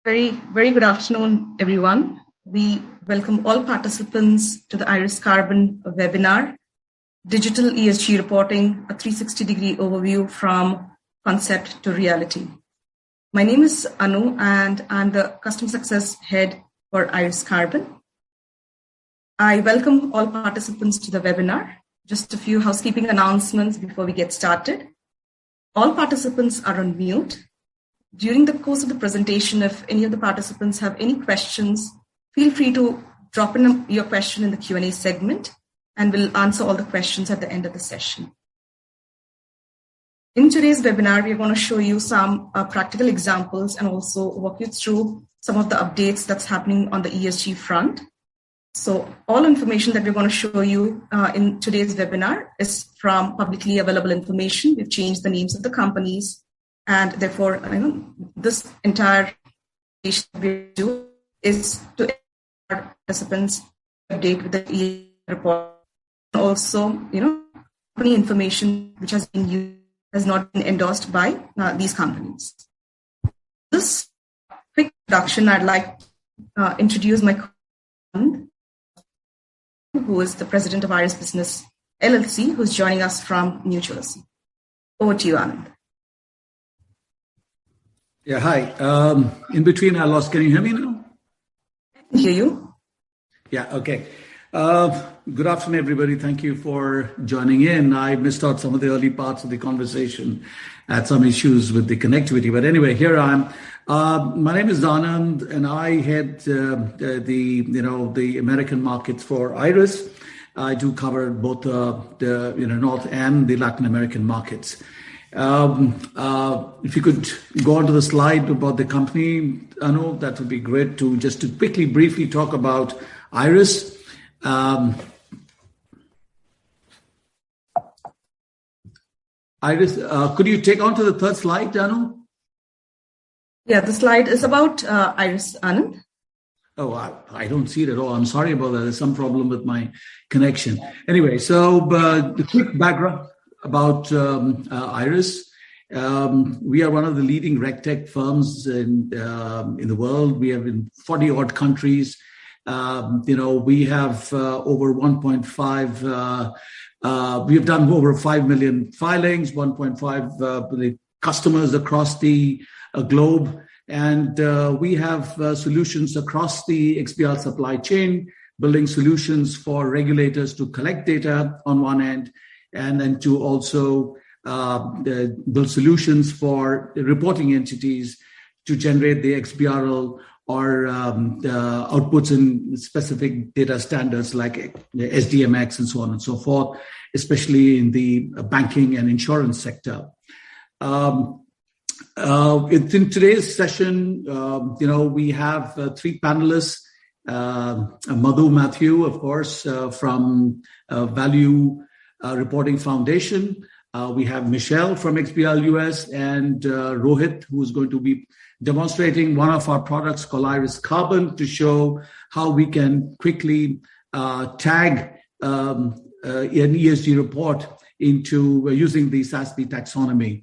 Very good afternoon, everyone. We welcome all participants to the Iris Carbon webinar, Digital ESG Reporting, a 360-degree overview from concept to reality. My name is Anu, and I'm the Customer Success Head for Iris Carbon. I welcome all participants to the webinar. Just a few housekeeping announcements before we get started. All participants are on mute. During the course of the presentation, if any of the participants have any questions, feel free to drop in your question in the Q&A segment, and we'll answer all the questions at the end of the session. In today's webinar, we're going to show you some practical examples and also walk you through some of the updates that's happening on the ESG front. So all information that we're going to show you in today's webinar is from publicly available information. We've changed the names of the companies, and therefore, this entire we do is to our participants update with the ESG report. Also, company information which has been used has not been endorsed by these companies. This quick introduction, I'd like to introduce my colleague, who is the president of Iris Business LLC, who's joining us from New Jersey. Over to you, Anand. Yeah, hi. In between, I lost. Can you hear me now? I can hear you. Yeah, okay. Good afternoon, everybody. Thank you for joining in. I missed out some of the early parts of the conversation. I had some issues with the connectivity. But anyway, here I am. My name is Anand, and I head the American markets for Iris. I do cover both the North and the Latin American markets. If you could go on to the slide about the company, Anu, that would be great to quickly, briefly talk about Iris. Iris, could you take on to the third slide, Anu? Yeah, the slide is about Iris, Anand. Oh, I don't see it at all. I'm sorry about that. There's some problem with my connection. Anyway, so the quick background about Iris. We are one of the leading RegTech firms in the world. We have in 40 odd countries. We have over 1.5. We have done over 5 million filings, 1.5 customers across the globe, and we have solutions across the XBRL supply chain, building solutions for regulators to collect data on one end, and then to also build solutions for reporting entities to generate the XBRL or outputs in specific data standards like SDMX and so on and so forth, especially in the banking and insurance sector. In today's session, we have three panelists. Madhu Matthew, of course, from Value Reporting Foundation. We have Michelle from XBRL US and Rohit, who's going to be demonstrating one of our products called Iris Carbon to show how we can quickly tag an ESG report into using the SASB taxonomy.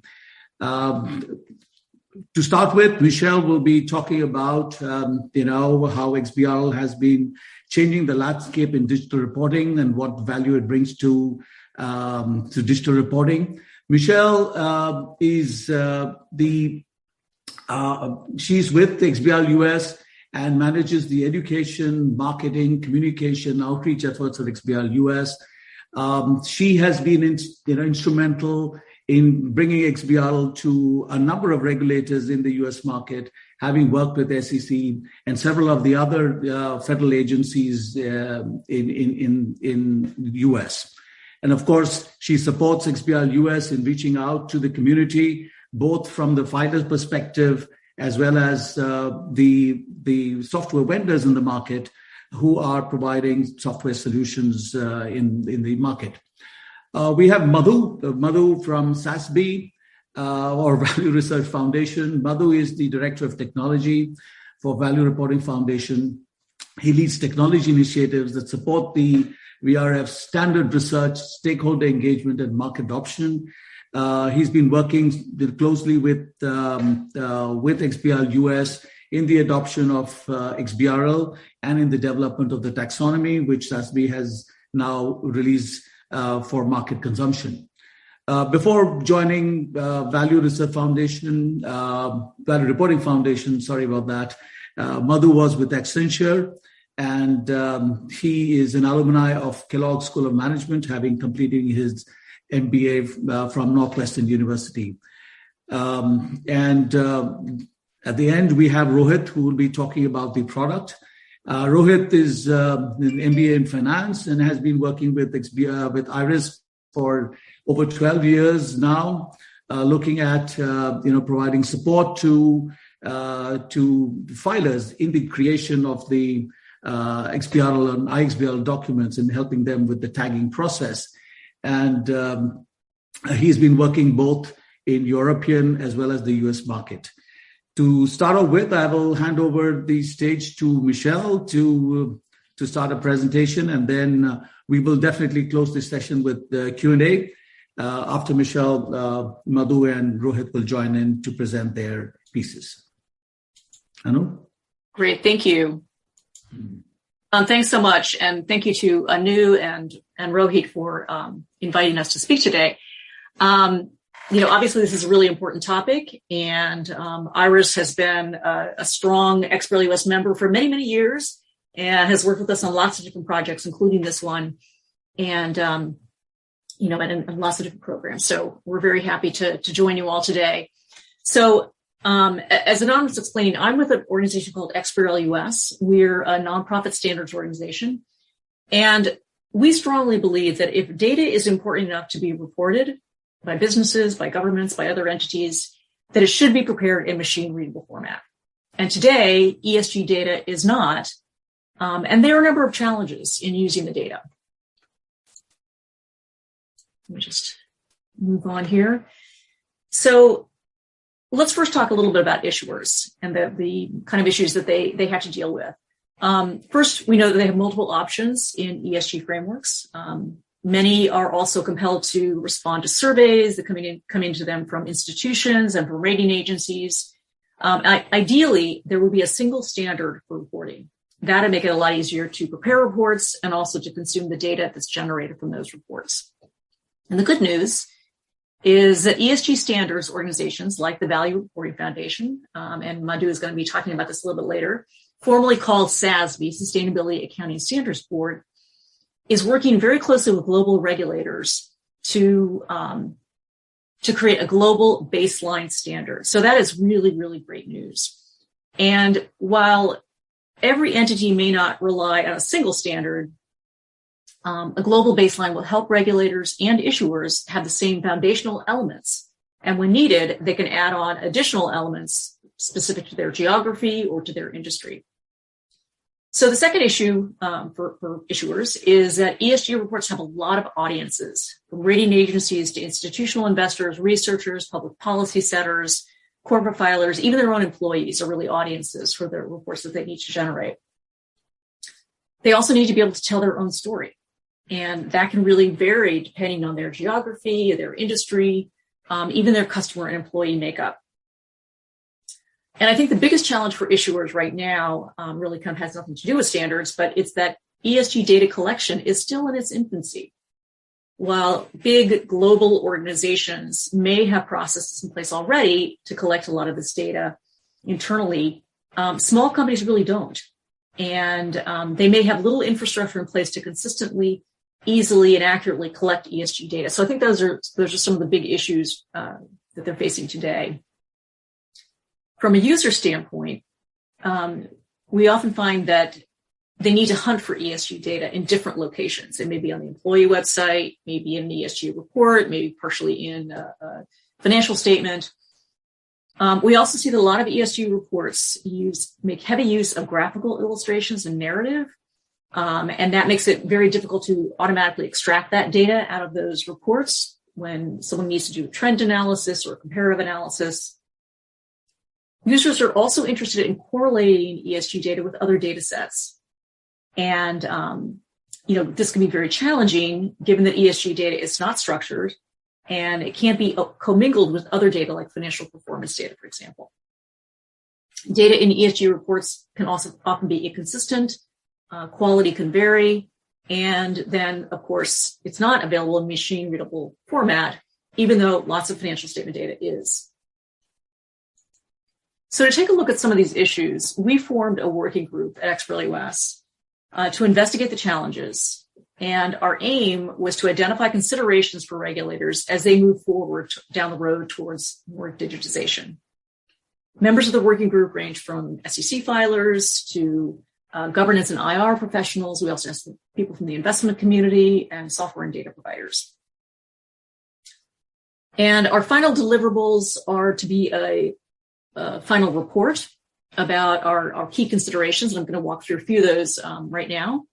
To start with, Michelle will be talking about how XBRL has been changing the landscape in digital reporting and what value it brings to digital reporting. Michelle is she's with XBRL US and manages the education, marketing, communication, outreach efforts at XBRL US. She has been instrumental in bringing XBRL to a number of regulators in the US market, having worked with SEC and several of the other federal agencies in the US. And of course, she supports XBRL US in reaching out to the community, both from the filer's perspective as well as the software vendors in the market who are providing software solutions in the market. We have Madhu from SASB, or Value Research Foundation. Madhu is the Director of Technology for Value Reporting Foundation. He leads technology initiatives that support the VRF standard research, stakeholder engagement, and market adoption. He's been working closely with XBRL US in the adoption of XBRL and in the development of the taxonomy, which SASB has now released for market consumption. Before joining Value Reporting Foundation, sorry about that, Madhu was with Accenture, and he is an alumni of Kellogg School of Management, having completed his MBA from Northwestern University. At the end, we have Rohit, who will be talking about the product. Rohit is an MBA in finance and has been working with IRIS for over 12 years now, looking at providing support to filers in the creation of the XBRL and iXBRL documents and helping them with the tagging process. And he's been working both in European as well as the US market. To start off with, I will hand over the stage to Michelle to start a presentation, and then we will definitely close this session with the Q&A. After Michelle, Madhu and Rohit will join in to present their pieces. Anu? Great, thank you. Thanks so much, and thank you to Anu and Rohit for inviting us to speak today. Obviously this is a really important topic, and IRIS has been a strong XBRL US member for many, many years and has worked with us on lots of different projects, including this one, and lots of different programs. So we're very happy to join you all today. So as Anand was explaining, I'm with an organization called XBRL US. We're a nonprofit standards organization, and we strongly believe that if data is important enough to be reported by businesses, by governments, by other entities, that it should be prepared in machine-readable format. And today, ESG data is not, and there are a number of challenges in using the data. Let me just move on here. So let's first talk a little bit about issuers and the kind of issues that they have to deal with. First, we know that they have multiple options in ESG frameworks. Many are also compelled to respond to surveys that come into them from institutions and from rating agencies. Ideally, there would be a single standard for reporting. That would make it a lot easier to prepare reports and also to consume the data that's generated from those reports. And the good news is that ESG standards organizations like the Value Reporting Foundation, and Madhu is going to be talking about this a little bit later, formerly called SASB, Sustainability Accounting Standards Board, is working very closely with global regulators to create a global baseline standard. So that is really, really great news. And while every entity may not rely on a single standard, a global baseline will help regulators and issuers have the same foundational elements. And when needed, they can add on additional elements specific to their geography or to their industry. So the second issue for issuers is that ESG reports have a lot of audiences, from rating agencies to institutional investors, researchers, public policy setters, corporate filers, even their own employees are really audiences for the reports that they need to generate. They also need to be able to tell their own story. And that can really vary depending on their geography, their industry, even their customer and employee makeup. And I think the biggest challenge for issuers right now really kind of has nothing to do with standards, but it's that ESG data collection is still in its infancy. While big global organizations may have processes in place already to collect a lot of this data internally, small companies really don't. And they may have little infrastructure in place to consistently, easily, and accurately collect ESG data. So I think those are some of the big issues that they're facing today. From a user standpoint, we often find that they need to hunt for ESG data in different locations. It may be on the employee website, maybe in an ESG report, maybe partially in a financial statement. We also see that a lot of ESG reports make heavy use of graphical illustrations and narrative, and that makes it very difficult to automatically extract that data out of those reports when someone needs to do a trend analysis or comparative analysis. Users are also interested in correlating ESG data with other data sets. And, this can be very challenging given that ESG data is not structured and it can't be commingled with other data like financial performance data, for example. Data in ESG reports can also often be inconsistent, quality can vary, and then, of course, it's not available in machine-readable format, even though lots of financial statement data is. So to take a look at some of these issues, we formed a working group at XBRL US to investigate the challenges. And our aim was to identify considerations for regulators as they move forward down the road towards more digitization. Members of the working group range from SEC filers to governance and IR professionals. We also have some people from the investment community and software and data providers. And our final deliverables are to be a final report about our key considerations. And I'm going to walk through a few of those right now.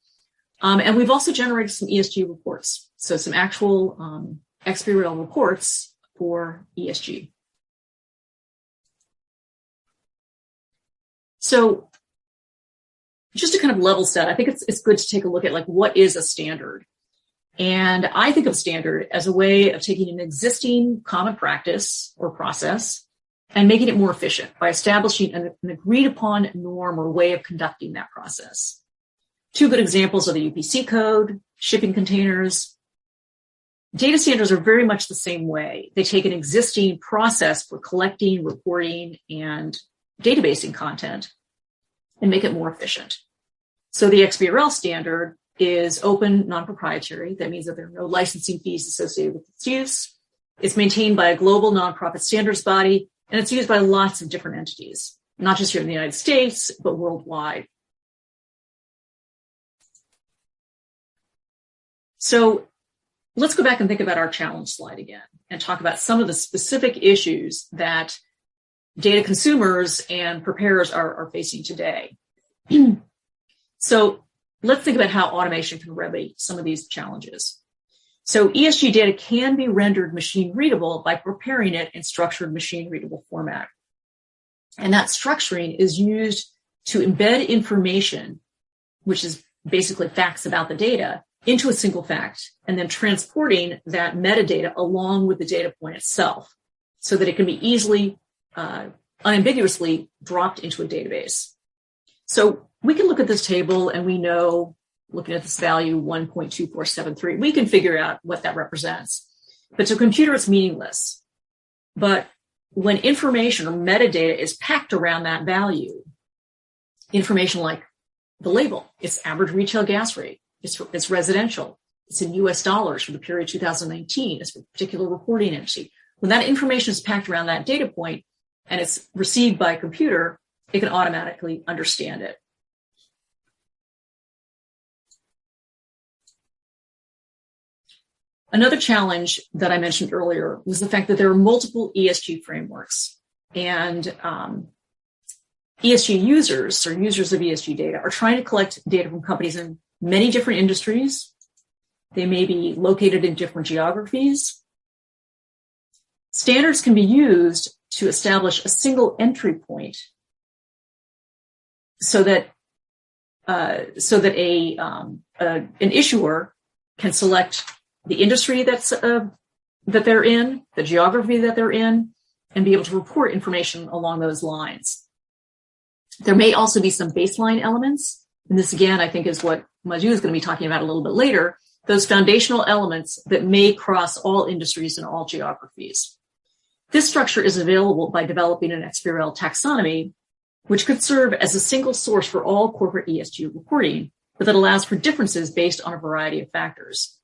And we've also generated some ESG reports. So some actual XBRL reports for ESG. So just to kind of level set, I think it's good to take a look at like what is a standard. And I think of standard as a way of taking an existing common practice or process and making it more efficient by establishing an agreed upon norm or way of conducting that process. Two good examples are the UPC code, shipping containers. Data standards are very much the same way. They take an existing process for collecting, reporting, and databasing content and make it more efficient. So the XBRL standard is open, non-proprietary. That means that there are no licensing fees associated with its use. It's maintained by a global nonprofit standards body, and it's used by lots of different entities, not just here in the United States, but worldwide. So let's go back and think about our challenge slide again and talk about some of the specific issues that data consumers and preparers are facing today. So let's think about how automation can remedy some of these challenges. So ESG data can be rendered machine readable by preparing it in structured machine readable format. And that structuring is used to embed information, which is basically facts about the data, into a single fact, and then transporting that metadata along with the data point itself so that it can be easily, unambiguously dropped into a database. So we can look at this table and we know, looking at this value 1.2473, we can figure out what that represents. But to a computer, it's meaningless. But when information or metadata is packed around that value, information like the label, its average retail gas rate, it's residential, it's in US dollars for the period 2019, it's for a particular reporting entity. When that information is packed around that data point and it's received by a computer, it can automatically understand it. Another challenge that I mentioned earlier was the fact that there are multiple ESG frameworks, and ESG users or users of ESG data are trying to collect data from companies in many different industries. They may be located in different geographies. Standards can be used to establish a single entry point so that an issuer can select the industry that they're in, the geography that they're in, and be able to report information along those lines. There may also be some baseline elements, and this again I think is what Madhu is going to be talking about a little bit later, those foundational elements that may cross all industries and all geographies. This structure is available by developing an XBRL taxonomy, which could serve as a single source for all corporate ESG reporting, but that allows for differences based on a variety of factors.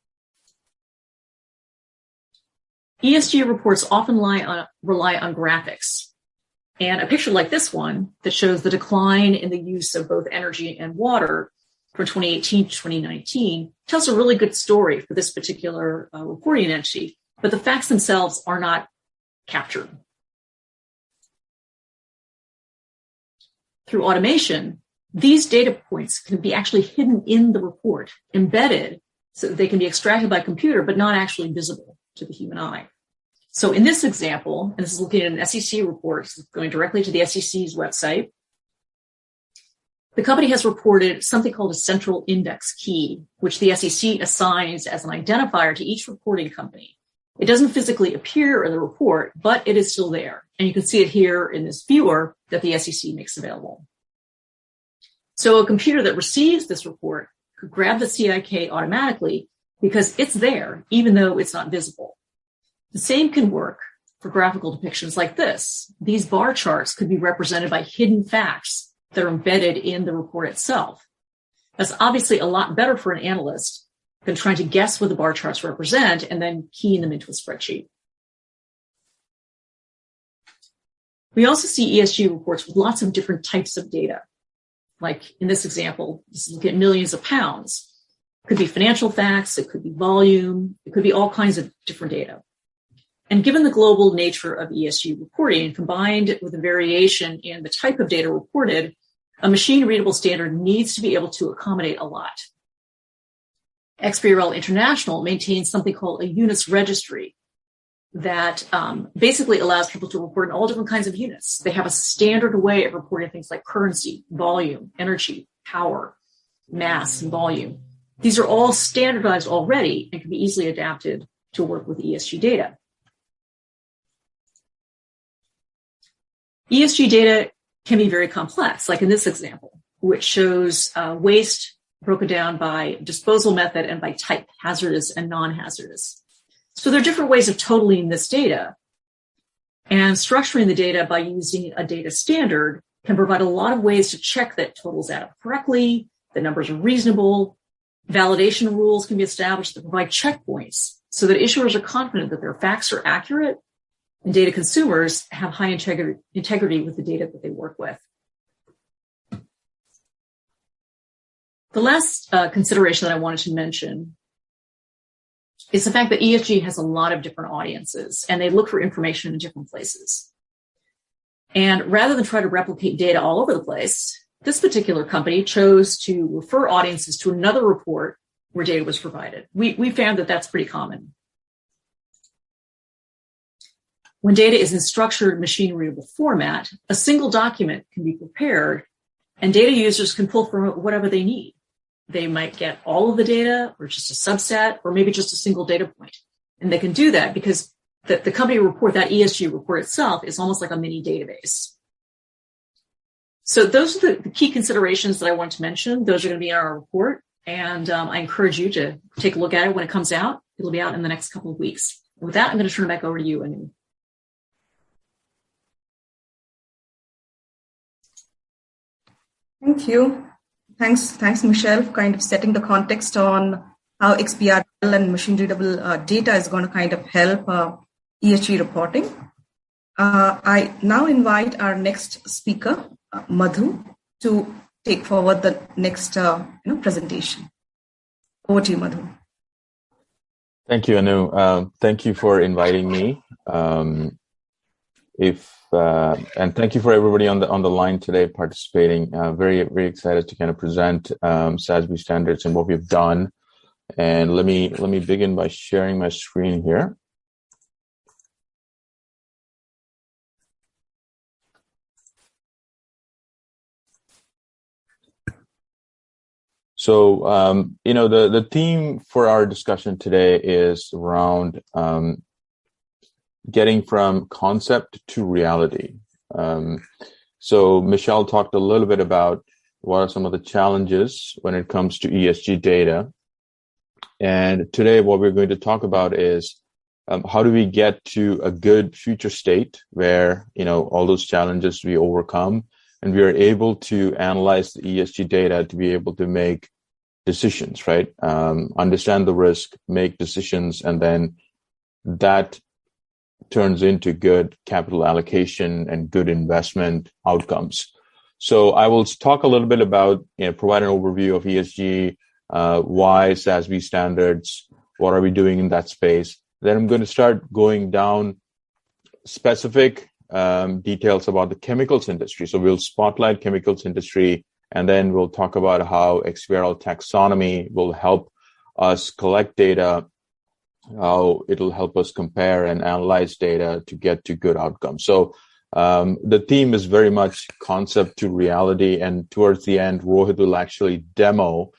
ESG reports often rely on graphics. And a picture like this one that shows the decline in the use of both energy and water from 2018 to 2019 tells a really good story for this particular reporting entity, but the facts themselves are not captured. Through automation, these data points can be actually hidden in the report, embedded, so that they can be extracted by a computer, but not actually visible to the human eye. So in this example, and this is looking at an SEC report, going directly to the SEC's website, the company has reported something called a central index key, which the SEC assigns as an identifier to each reporting company. It doesn't physically appear in the report, but it is still there. And you can see it here in this viewer that the SEC makes available. So a computer that receives this report could grab the CIK automatically because it's there, even though it's not visible. The same can work for graphical depictions like this. These bar charts could be represented by hidden facts that are embedded in the report itself. That's obviously a lot better for an analyst than trying to guess what the bar charts represent and then keying them into a spreadsheet. We also see ESG reports with lots of different types of data. Like in this example, this is looking at millions of pounds. It could be financial facts, it could be volume, it could be all kinds of different data. And given the global nature of ESG reporting, combined with a variation in the type of data reported, a machine-readable standard needs to be able to accommodate a lot. XBRL International maintains something called a units registry that basically allows people to report in all different kinds of units. They have a standard way of reporting things like currency, volume, energy, power, mass, and volume. These are all standardized already and can be easily adapted to work with ESG data. ESG data can be very complex, like in this example, which shows waste broken down by disposal method and by type, hazardous and non-hazardous. So there are different ways of totaling this data, and structuring the data by using a data standard can provide a lot of ways to check that totals add up correctly, the numbers are reasonable. Validation rules can be established that provide checkpoints so that issuers are confident that their facts are accurate and data consumers have high integrity with the data that they work with. The last consideration that I wanted to mention is the fact that ESG has a lot of different audiences and they look for information in different places. And rather than try to replicate data all over the place, this particular company chose to refer audiences to another report where data was provided. We found that that's pretty common. When data is in structured machine-readable format, a single document can be prepared and data users can pull from it whatever they need. They might get all of the data or just a subset or maybe just a single data point. And they can do that because the company report, that ESG report itself, is almost like a mini database. So those are the key considerations that I want to mention. Those are going to be in our report. And I encourage you to take a look at it when it comes out. It'll be out in the next couple of weeks. And with that, I'm going to turn it back over to you, Anu. Thank you. Thanks, Michelle, for kind of setting the context on how XBRL and machine-readable data is going to kind of help ESG reporting. I now invite our next speaker, Madhu, to take forward the next presentation. Over to you, Madhu. Thank you, Anu. Thank you for inviting me. And thank you for everybody on the line today participating. Very, very excited to kind of present SASB standards and what we've done. And let me begin by sharing my screen here. So, the theme for our discussion today is around getting from concept to reality. So Michelle talked a little bit about what are some of the challenges when it comes to ESG data. And today what we're going to talk about is how do we get to a good future state where, all those challenges we overcome and we are able to analyze the ESG data to be able to make decisions, right? Understand the risk, make decisions, and then that turns into good capital allocation and good investment outcomes. So I will talk a little bit about, provide an overview of ESG, why SASB standards, what are we doing in that space. Then I'm going to start going down specific details about the chemicals industry. So we'll spotlight chemicals industry, and then we'll talk about how XBRL taxonomy will help us collect data, how it'll help us compare and analyze data to get to good outcomes. So the theme is very much concept to reality, and towards the end, Rohit will actually demo,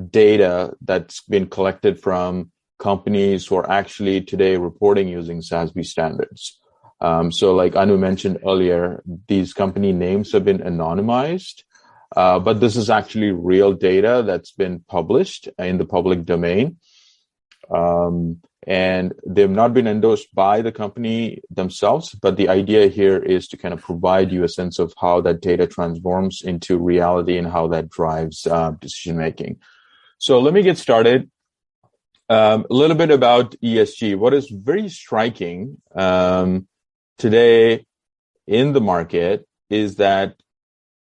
data that's been collected from companies who are actually today reporting using SASB standards. So like Anu mentioned earlier, these company names have been anonymized, but this is actually real data that's been published in the public domain. And they've not been endorsed by the company themselves, but the idea here is to kind of provide you a sense of how that data transforms into reality and how that drives decision making. So let me get started. A little bit about ESG. What is very striking today in the market is that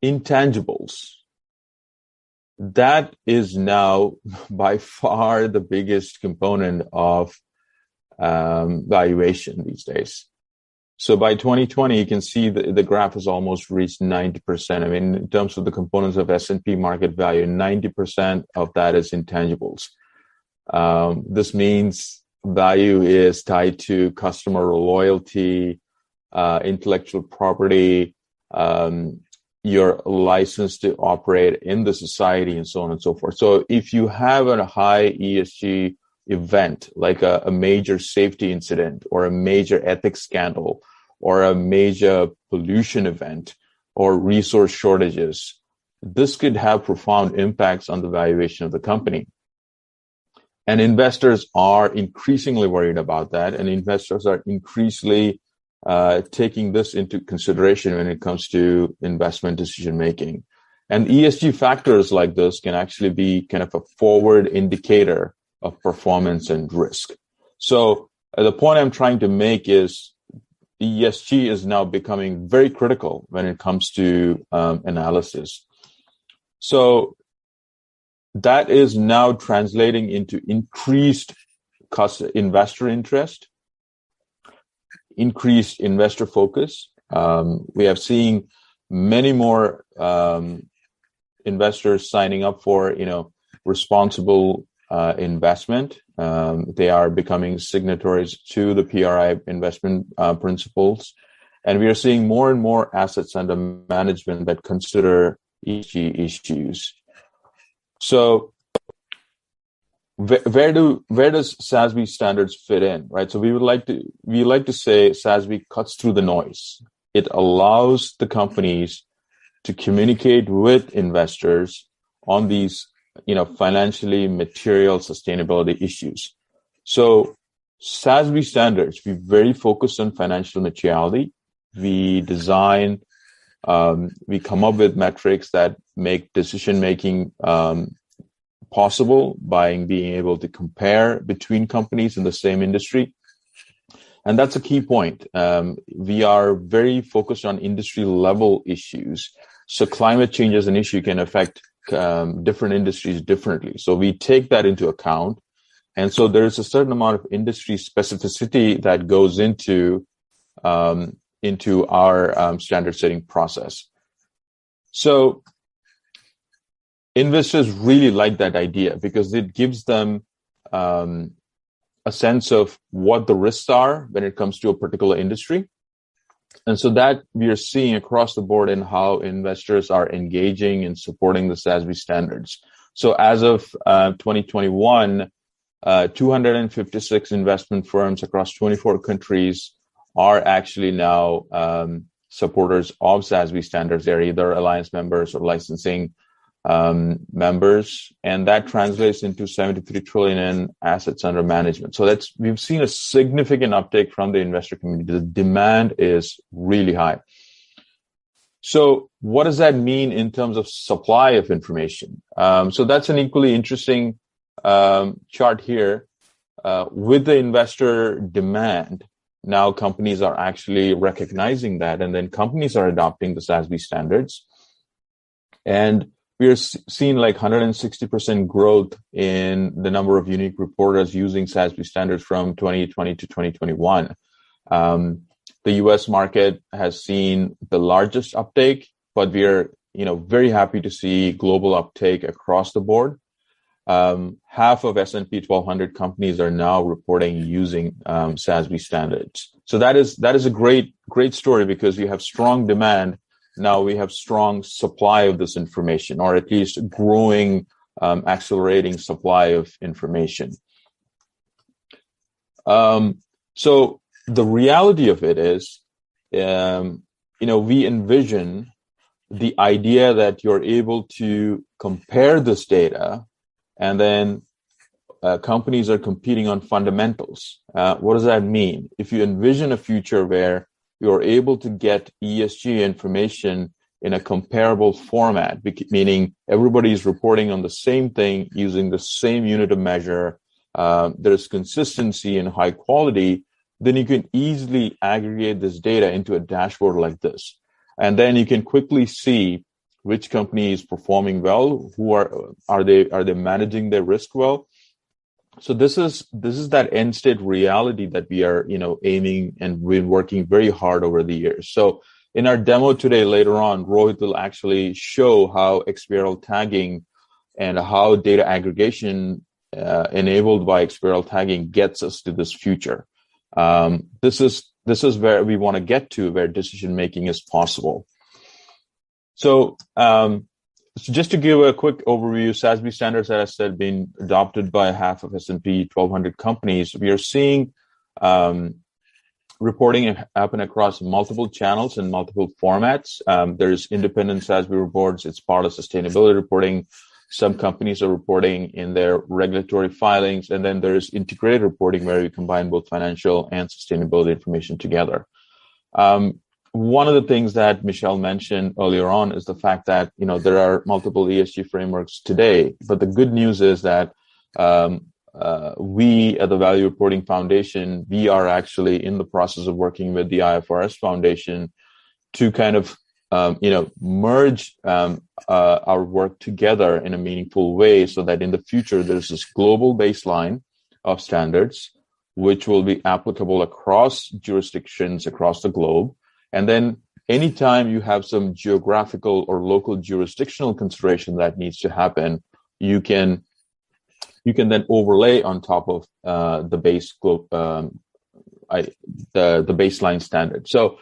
intangibles, that is now by far the biggest component of valuation these days. So by 2020, you can see the graph has almost reached 90%. I mean, in terms of the components of S&P market value, 90% of that is intangibles. This means value is tied to customer loyalty, intellectual property, your license to operate in the society, and so on and so forth. So if you have a high ESG event, like a major safety incident or a major ethics scandal or a major pollution event or resource shortages, this could have profound impacts on the valuation of the company. And investors are increasingly worried about that, and investors are increasingly taking this into consideration when it comes to investment decision making. And ESG factors like this can actually be kind of a forward indicator of performance and risk. So the point I'm trying to make is ESG is now becoming very critical when it comes to analysis. So that is now translating into increased investor interest, increased investor focus. We have seen many more investors signing up for, responsible investment. They are becoming signatories to the PRI investment principles, and we are seeing more and more assets under management that consider ESG issues. So where does SASB standards fit in, right? So we like to say SASB cuts through the noise. It allows the companies to communicate with investors on these, financially material sustainability issues. So SASB standards, we very focused on financial materiality. We design, we come up with metrics that make decision making possible by being able to compare between companies in the same industry. And that's a key point. We are very focused on industry level issues. So climate change as an issue can affect different industries differently. So we take that into account. And so there's a certain amount of industry specificity that goes into our standard setting process. So investors really like that idea because it gives them a sense of what the risks are when it comes to a particular industry. And so that we are seeing across the board in how investors are engaging and supporting the SASB standards. So as of 2021, 256 investment firms across 24 countries are actually now supporters of SASB standards. They're either alliance members or licensing members, and that translates into 73 trillion in assets under management. So we've seen a significant uptake from the investor community. The demand is really high. So what does that mean in terms of supply of information? So that's an equally interesting chart here. With the investor demand, now companies are actually recognizing that, and then companies are adopting the SASB standards. And we are seeing like 160% growth in the number of unique reporters using SASB standards from 2020 to 2021. The US market has seen the largest uptake, but we are, very happy to see global uptake across the board. Half of S&P 1200 companies are now reporting using SASB standards. So that is a great story because you have strong demand. Now we have strong supply of this information, or at least growing, accelerating supply of information. So the reality of it is, we envision the idea that you're able to compare this data, and then companies are competing on fundamentals. What does that mean? If you envision a future where you're able to get ESG information in a comparable format, meaning everybody's reporting on the same thing using the same unit of measure, there's consistency and high quality, then you can easily aggregate this data into a dashboard like this. And then you can quickly see which company is performing well, who are they managing their risk well. So this is that end state reality that we are, aiming, and we're working very hard over the years. So in our demo today, later on, Rohit will actually show how XBRL tagging and how data aggregation enabled by XBRL tagging gets us to this future. This is where we want to get to, where decision making is possible. So just to give a quick overview, SASB standards, as I said, being adopted by half of S&P 1200 companies. We are seeing reporting happen across multiple channels and multiple formats. There's independent SASB reports. It's part of sustainability reporting. Some companies are reporting in their regulatory filings, and then there's integrated reporting where you combine both financial and sustainability information together. One of the things that Michelle mentioned earlier on is the fact that, there are multiple ESG frameworks today, but the good news is that we at the Value Reporting Foundation, we are actually in the process of working with the IFRS Foundation to kind of, merge our work together in a meaningful way, so that in the future, there's this global baseline of standards, which will be applicable across jurisdictions across the globe. And then anytime you have some geographical or local jurisdictional consideration that needs to happen, you can then overlay on top of the baseline standard. So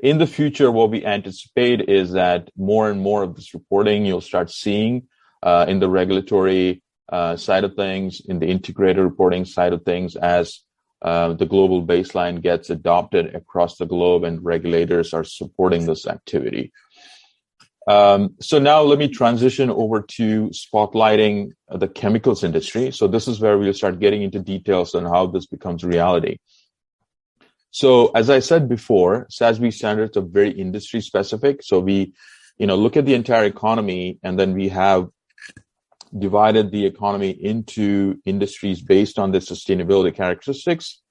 in the future, what we anticipate is that more and more of this reporting you'll start seeing in the regulatory side of things, in the integrated reporting side of things, as the global baseline gets adopted across the globe and regulators are supporting this activity. So now let me transition over to spotlighting the chemicals industry. So this is where we'll start getting into details on how this becomes reality. So as I said before, SASB standards are very industry specific. So we, look at the entire economy, and then we have divided the economy into industries based on their sustainability characteristics.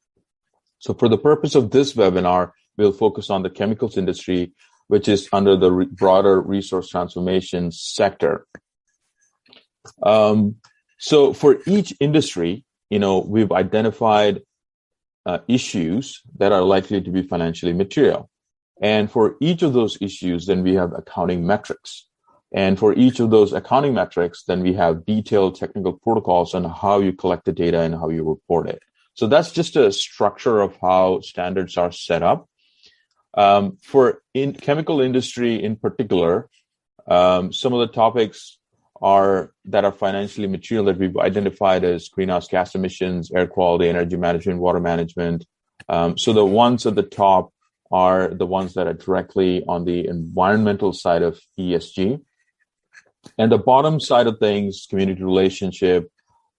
So for the purpose of this webinar, we'll focus on the chemicals industry, which is under the broader resource transformation sector. So for each industry, we've identified issues that are likely to be financially material. And for each of those issues, then we have accounting metrics. And for each of those accounting metrics, then we have detailed technical protocols on how you collect the data and how you report it. So that's just a structure of how standards are set up. For in chemical industry in particular, some of the topics that are financially material that we've identified as greenhouse gas emissions, air quality, energy management, water management. So the ones at the top are the ones that are directly on the environmental side of ESG. And the bottom side of things, community relationship,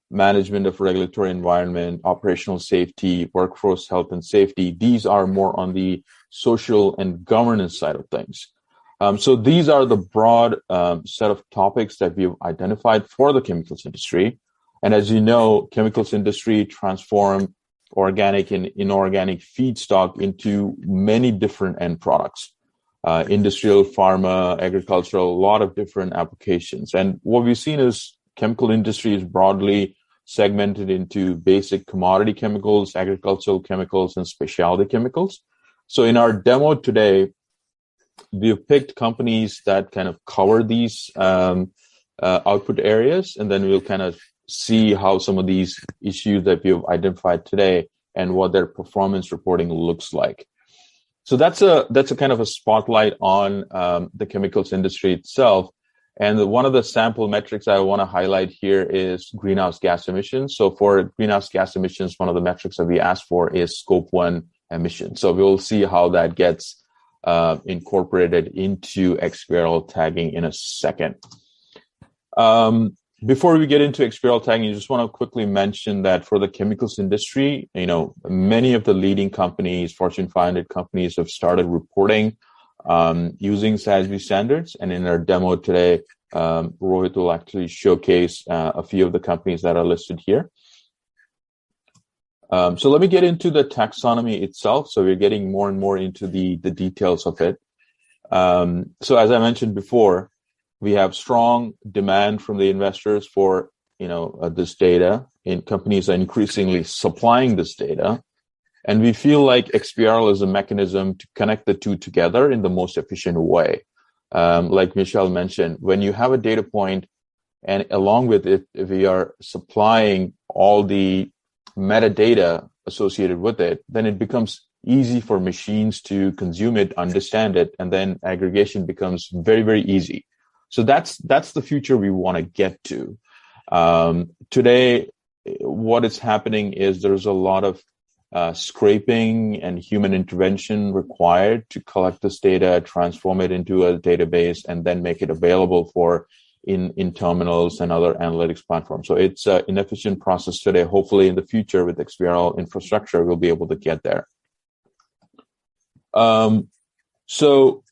management of regulatory environment, operational safety, workforce health and safety, these are more on the social and governance side of things. So these are the broad set of topics that we've identified for the chemicals industry. And as you know, chemicals industry transform organic and inorganic feedstock into many different end products. Industrial, pharma, agricultural, a lot of different applications. And what we've seen is chemical industry is broadly segmented into basic commodity chemicals, agricultural chemicals, and specialty chemicals. So in our demo today, we've picked companies that kind of cover these output areas, and then we'll kind of see how some of these issues that we've identified today and what their performance reporting looks like. So that's a kind of a spotlight on the chemicals industry itself. And one of the sample metrics I want to highlight here is greenhouse gas emissions. So for greenhouse gas emissions, one of the metrics that we ask for is Scope 1 emissions. So we'll see how that gets incorporated into XBRL tagging in a second. Before we get into XBRL tagging, I just want to quickly mention that for the chemicals industry, many of the leading companies, Fortune 500 companies, have started reporting using SASB standards. And in our demo today, Rohit will actually showcase a few of the companies that are listed here. So let me get into the taxonomy itself. So we're getting more and more into the details of it. So as I mentioned before, we have strong demand from the investors for this data, and companies are increasingly supplying this data. And we feel like XBRL is a mechanism to connect the two together in the most efficient way. Like Michelle mentioned, when you have a data point and along with it, if we are supplying all the metadata associated with it, then it becomes easy for machines to consume it, understand it, and then aggregation becomes very, very easy. So that's the future we want to get to. Today, what is happening is there's a lot of scraping and human intervention required to collect this data, transform it into a database, and then make it available for in terminals and other analytics platforms. So it's an inefficient process today. Hopefully in the future with XBRL infrastructure, we'll be able to get there. So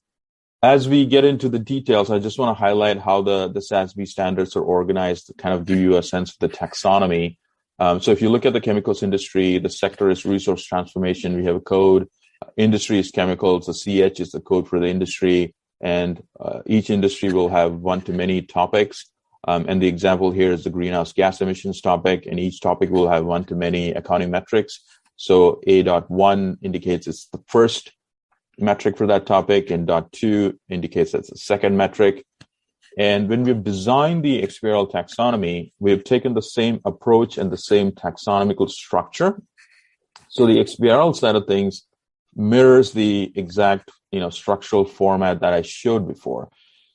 as we get into the details, I just want to highlight how the SASB standards are organized to kind of give you a sense of the taxonomy. So if you look at the chemicals industry, the sector is resource transformation. We have a code. Industry is chemicals. The CH is the code for the industry. And each industry will have one-to-many topics. And the example here is the greenhouse gas emissions topic. And each topic will have one-to-many accounting metrics. So A.1 indicates it's the first metric for that topic, and .2 indicates that's the second metric. And when we've designed the XBRL taxonomy, we've taken the same approach and the same taxonomical structure. So the XBRL side of things mirrors the exact structural format that I showed before.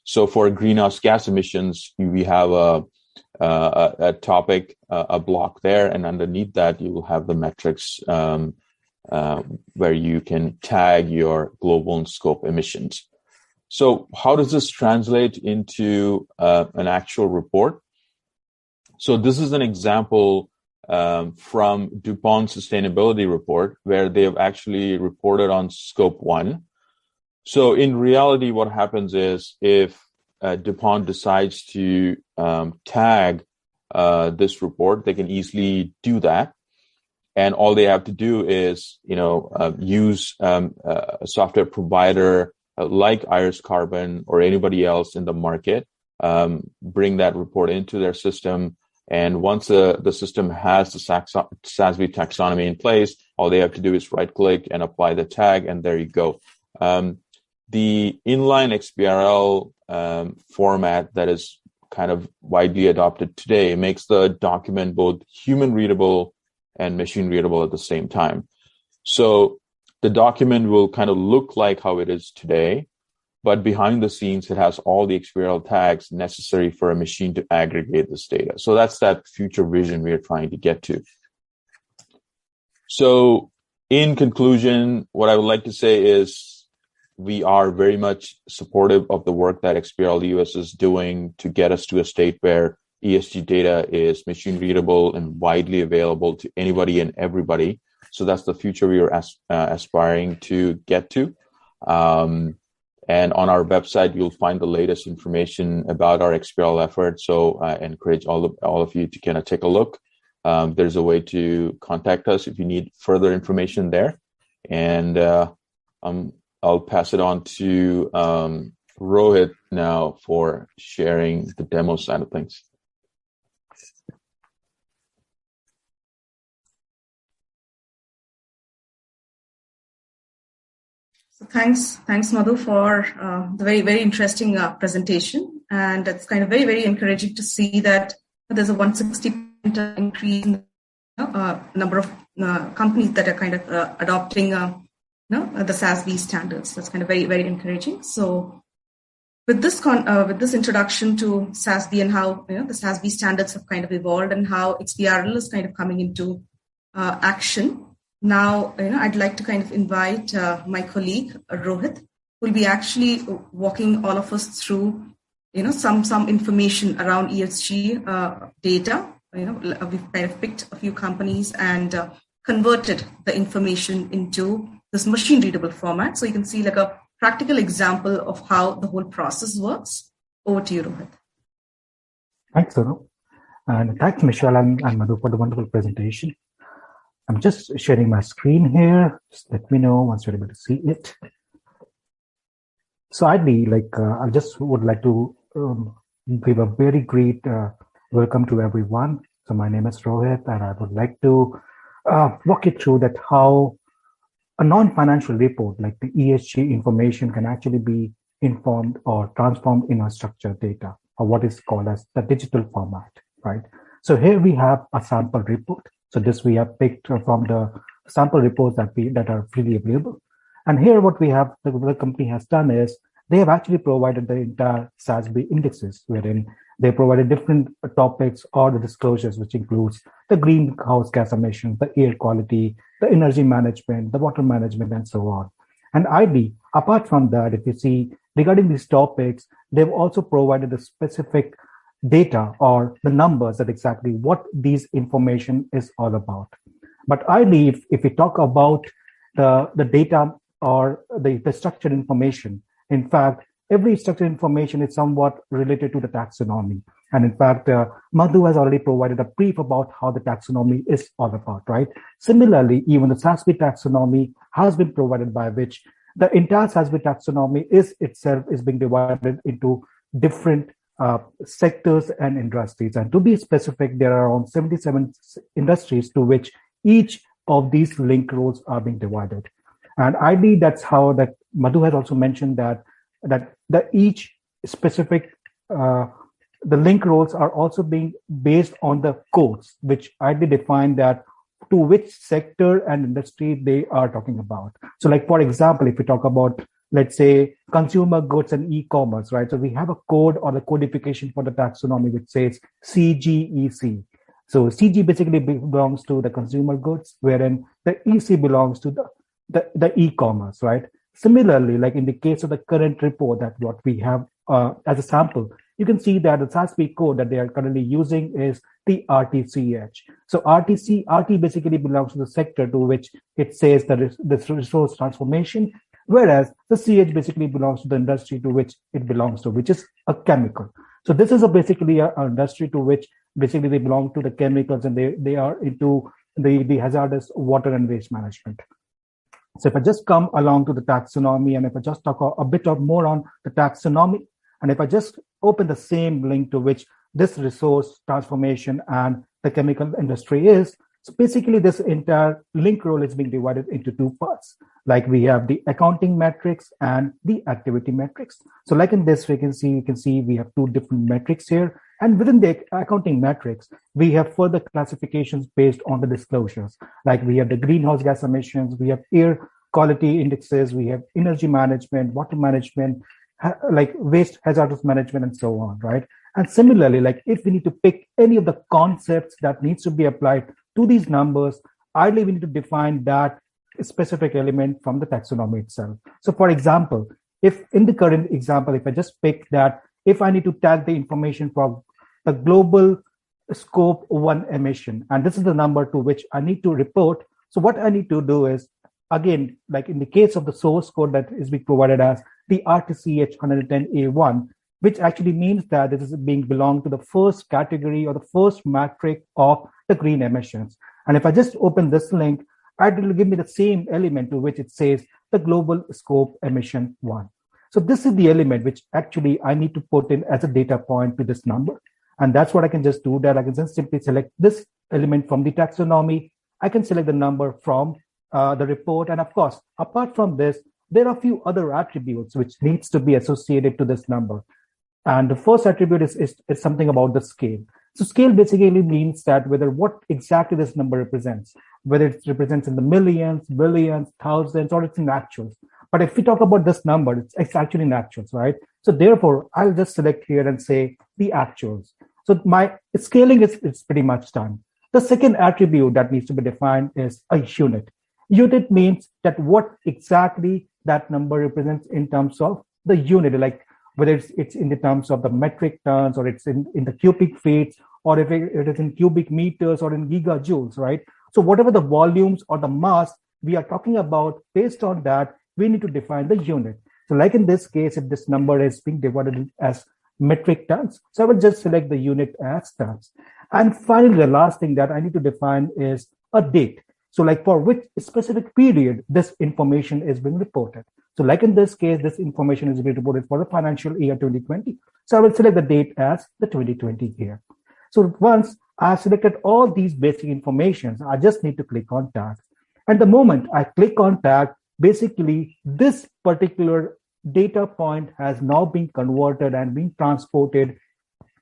So for greenhouse gas emissions, we have a topic, a block there, and underneath that you will have the metrics where you can tag your global and scope emissions. So how does this translate into an actual report? So this is an example from DuPont Sustainability Report, where they have actually reported on Scope 1. So in reality, what happens is if DuPont decides to tag this report, they can easily do that. And all they have to do is, use a software provider like Iris Carbon or anybody else in the market, bring that report into their system. And once the system has the SASB taxonomy in place, all they have to do is right-click and apply the tag, and there you go. The inline XBRL format that is kind of widely adopted today makes the document both human-readable and machine readable at the same time. So the document will kind of look like how it is today, but behind the scenes, it has all the XBRL tags necessary for a machine to aggregate this data. So that's that future vision we are trying to get to. So in conclusion, what I would like to say is we are very much supportive of the work that XBRL US is doing to get us to a state where ESG data is machine readable and widely available to anybody and everybody. So that's the future we are aspiring to get to. And on our website, you'll find the latest information about our XBRL effort. So I encourage all of you to kind of take a look. There's a way to contact us if you need further information there. And I'll pass it on to Rohit now for sharing the demo side of things. So thanks, Madhu, for the very, very interesting presentation. And it's kind of very, very encouraging to see that there's a 160% increase in the number of companies that are kind of adopting the SASB standards. That's kind of very, very encouraging. So with this introduction to SASB and how the SASB standards have kind of evolved and how XBRL is kind of coming into action. Now, I'd like to kind of invite my colleague Rohit, who will be actually walking all of us through, some information around ESG data. We've kind of picked a few companies and converted the information into this machine-readable format, so you can see like a practical example of how the whole process works. Over to you, Rohit. Thanks, Sonu. And thanks, Michelle and Madhu, for the wonderful presentation. I'm just sharing my screen here. Just let me know once you're able to see it. So I just would like to give a very great welcome to everyone. So my name is Rohit, and I would like to walk you through that how a non-financial report like the ESG information can actually be informed or transformed in a structured data, or what is called as the digital format, right? So here we have a sample report. So this we have picked from the sample reports that are freely available. And here what we have, the company has done is they have actually provided the entire SASB indexes, wherein they provided different topics or the disclosures, which includes the greenhouse gas emissions, the air quality, the energy management, the water management, and so on. And ideally, apart from that, if you see regarding these topics, they've also provided the specific data or the numbers that exactly what these information is all about. But ideally, if we talk about the data or the structured information, in fact, every structured information is somewhat related to the taxonomy. And in fact, Madhu has already provided a brief about how the taxonomy is all about, right? Similarly, even the SASB taxonomy has been provided, by which the entire SASB taxonomy is being divided into different sectors and industries. And to be specific, there are around 77 industries to which each of these link roles are being divided. And ideally, that's how that Madhu has also mentioned that each specific the link roles are also being based on the codes, which ideally define that to which sector and industry they are talking about. So like, for example, if we talk about, let's say, consumer goods and e-commerce, right? So we have a code or the codification for the taxonomy, which says CGEC. So CG basically belongs to the consumer goods, wherein the EC belongs to the e-commerce, right? Similarly, like in the case of the current report that what we have as a sample, you can see that the SASB code that they are currently using is the RTCH. So RT basically belongs to the sector to which it says that this resource transformation, whereas the CH basically belongs to the industry to which it belongs to, which is a chemical. So this is basically an industry to which basically they belong to the chemicals, and they are into the hazardous water and waste management. So if I just come along to the taxonomy, and if I just talk a bit more on the taxonomy, and if I just open the same link to which this resource transformation and the chemical industry is, so basically this entire link role is being divided into two parts. Like we have the accounting metrics and the activity metrics. So like in this, you can see we have two different metrics here. And within the accounting metrics, we have further classifications based on the disclosures. Like we have the greenhouse gas emissions, we have air quality indexes, we have energy management, water management, like waste hazardous management, and so on, right? And similarly, like if we need to pick any of the concepts that needs to be applied to these numbers, ideally we need to define that specific element from the taxonomy itself. So for example, if in the current example, if I just pick that, if I need to tag the information for the global scope 1 emission, and this is the number to which I need to report. So what I need to do is, again, like in the case of the source code that is being provided as the RTCH 110A1, which actually means that this is being belong to the first category or the first metric of the green emissions. And if I just open this link, it will give me the same element to which it says the global scope emission 1. So this is the element which actually I need to put in as a data point to this number. And that's what I can just do, that I can just simply select this element from the taxonomy. I can select the number from the report. And of course, apart from this, there are a few other attributes which needs to be associated to this number. And the first attribute is something about the scale. So scale basically means that whether what exactly this number represents, whether it represents in the millions, billions, thousands, or it's in actuals. But if we talk about this number, it's actually in actuals, right? So therefore, I'll just select here and say the actuals. So my scaling is pretty much done. The second attribute that needs to be defined is a unit. Unit means that what exactly that number represents in terms of the unit, like whether it's in the terms of the metric tons, or it's in the cubic feet, or if it is in cubic meters or in gigajoules, right? So whatever the volumes or the mass we are talking about, based on that, we need to define the unit. So like in this case, if this number is being divided as metric tons, so I will just select the unit as tons. And finally, the last thing that I need to define is a date. So like for which specific period this information is being reported. So like in this case, this information is being reported for the financial year 2020. So I will select the date as the 2020 year. So once I've selected all these basic information, I just need to click on tag. And the moment I click on tag, basically this particular data point has now been converted and been transported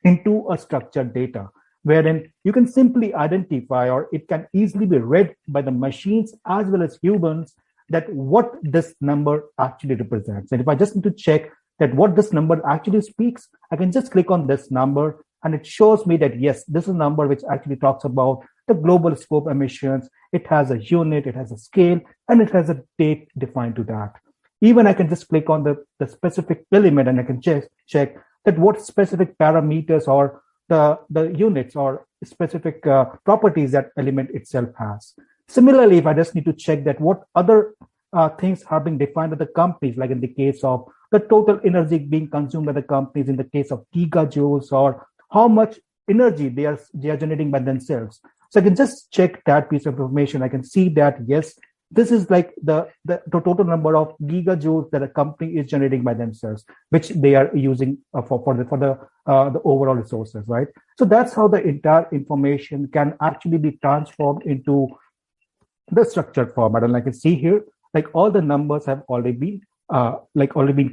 into a structured data, wherein you can simply identify, or it can easily be read by the machines as well as humans, that what this number actually represents. And if I just need to check that what this number actually speaks, I can just click on this number and it shows me that, yes, this is a number which actually talks about the global scope emissions. It has a unit, it has a scale, and it has a date defined to that. Even I can just click on the specific element and I can check that what specific parameters or the units or specific properties that element itself has. Similarly, if I just need to check that what other things are being defined by the companies, like in the case of the total energy being consumed by the companies, in the case of gigajoules, or how much energy they are generating by themselves. So I can just check that piece of information. I can see that, yes, this is like the total number of gigajoules that a company is generating by themselves, which they are using for the overall resources, right? So that's how the entire information can actually be transformed into the structured format. And like you see here, like all the numbers have already been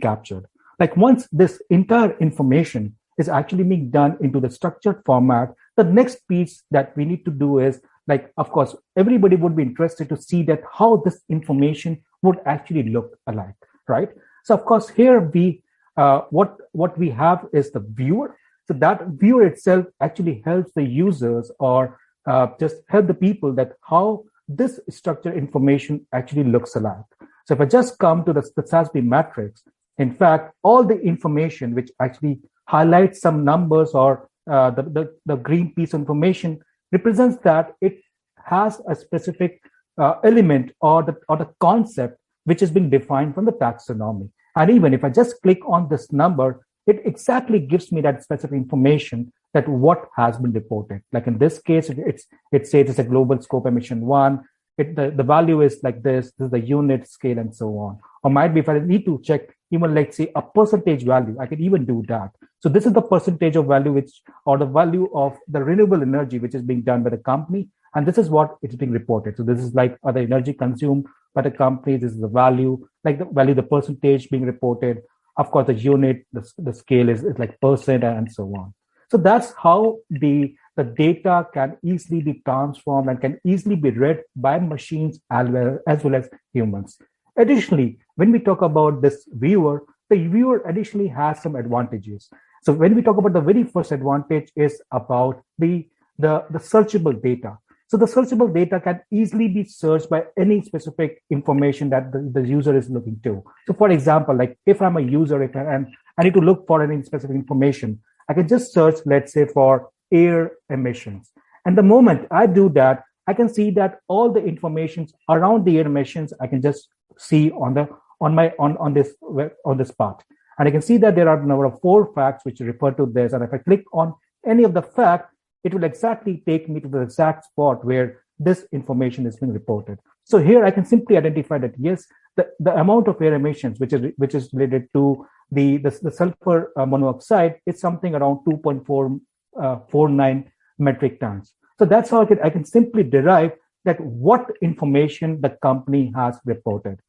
captured. Like once this entire information is actually being done into the structured format, the next piece that we need to do is, like, of course, everybody would be interested to see that how this information would actually look alike, right? So of course, here we what we have is the viewer. So that viewer itself actually helps the users, or just help the people, that how this structured information actually looks alike. So if I just come to the SASB matrix, in fact, all the information which actually highlights some numbers, or the green piece of information, represents that it has a specific element or the concept which is being defined from the taxonomy. And even if I just click on this number, it exactly gives me that specific information that what has been reported. Like in this case, it says it's a global scope emission 1. The value is like this is the unit, scale, and so on. Or might be if I need to check even, let's say, a percentage value, I can even do that. So this is the percentage of value or the value of the renewable energy which is being done by the company. And this is what is being reported. So this is like the energy consumed by the company. This is the value, like the value, the percentage being reported. Of course, the unit, the scale is like percent, and so on. So that's how the data can easily be transformed and can easily be read by machines as well as humans. Additionally, when we talk about this viewer, the viewer additionally has some advantages. So when we talk about the very first advantage is about the searchable data. So the searchable data can easily be searched by any specific information that the user is looking to. So for example, like if I'm a user and I need to look for any specific information, I can just search, let's say, for air emissions. And the moment I do that, I can see that all the information around the air emissions, I can just see on this part. And I can see that there are a number of 4 facts which refer to this. And if I click on any of the fact, it will exactly take me to the exact spot where this information is being reported. So here I can simply identify that, yes, the amount of air emissions which is related to the sulfur monoxide is something around 2.49 metric tons. So that's how I can simply derive that what information the company has reported,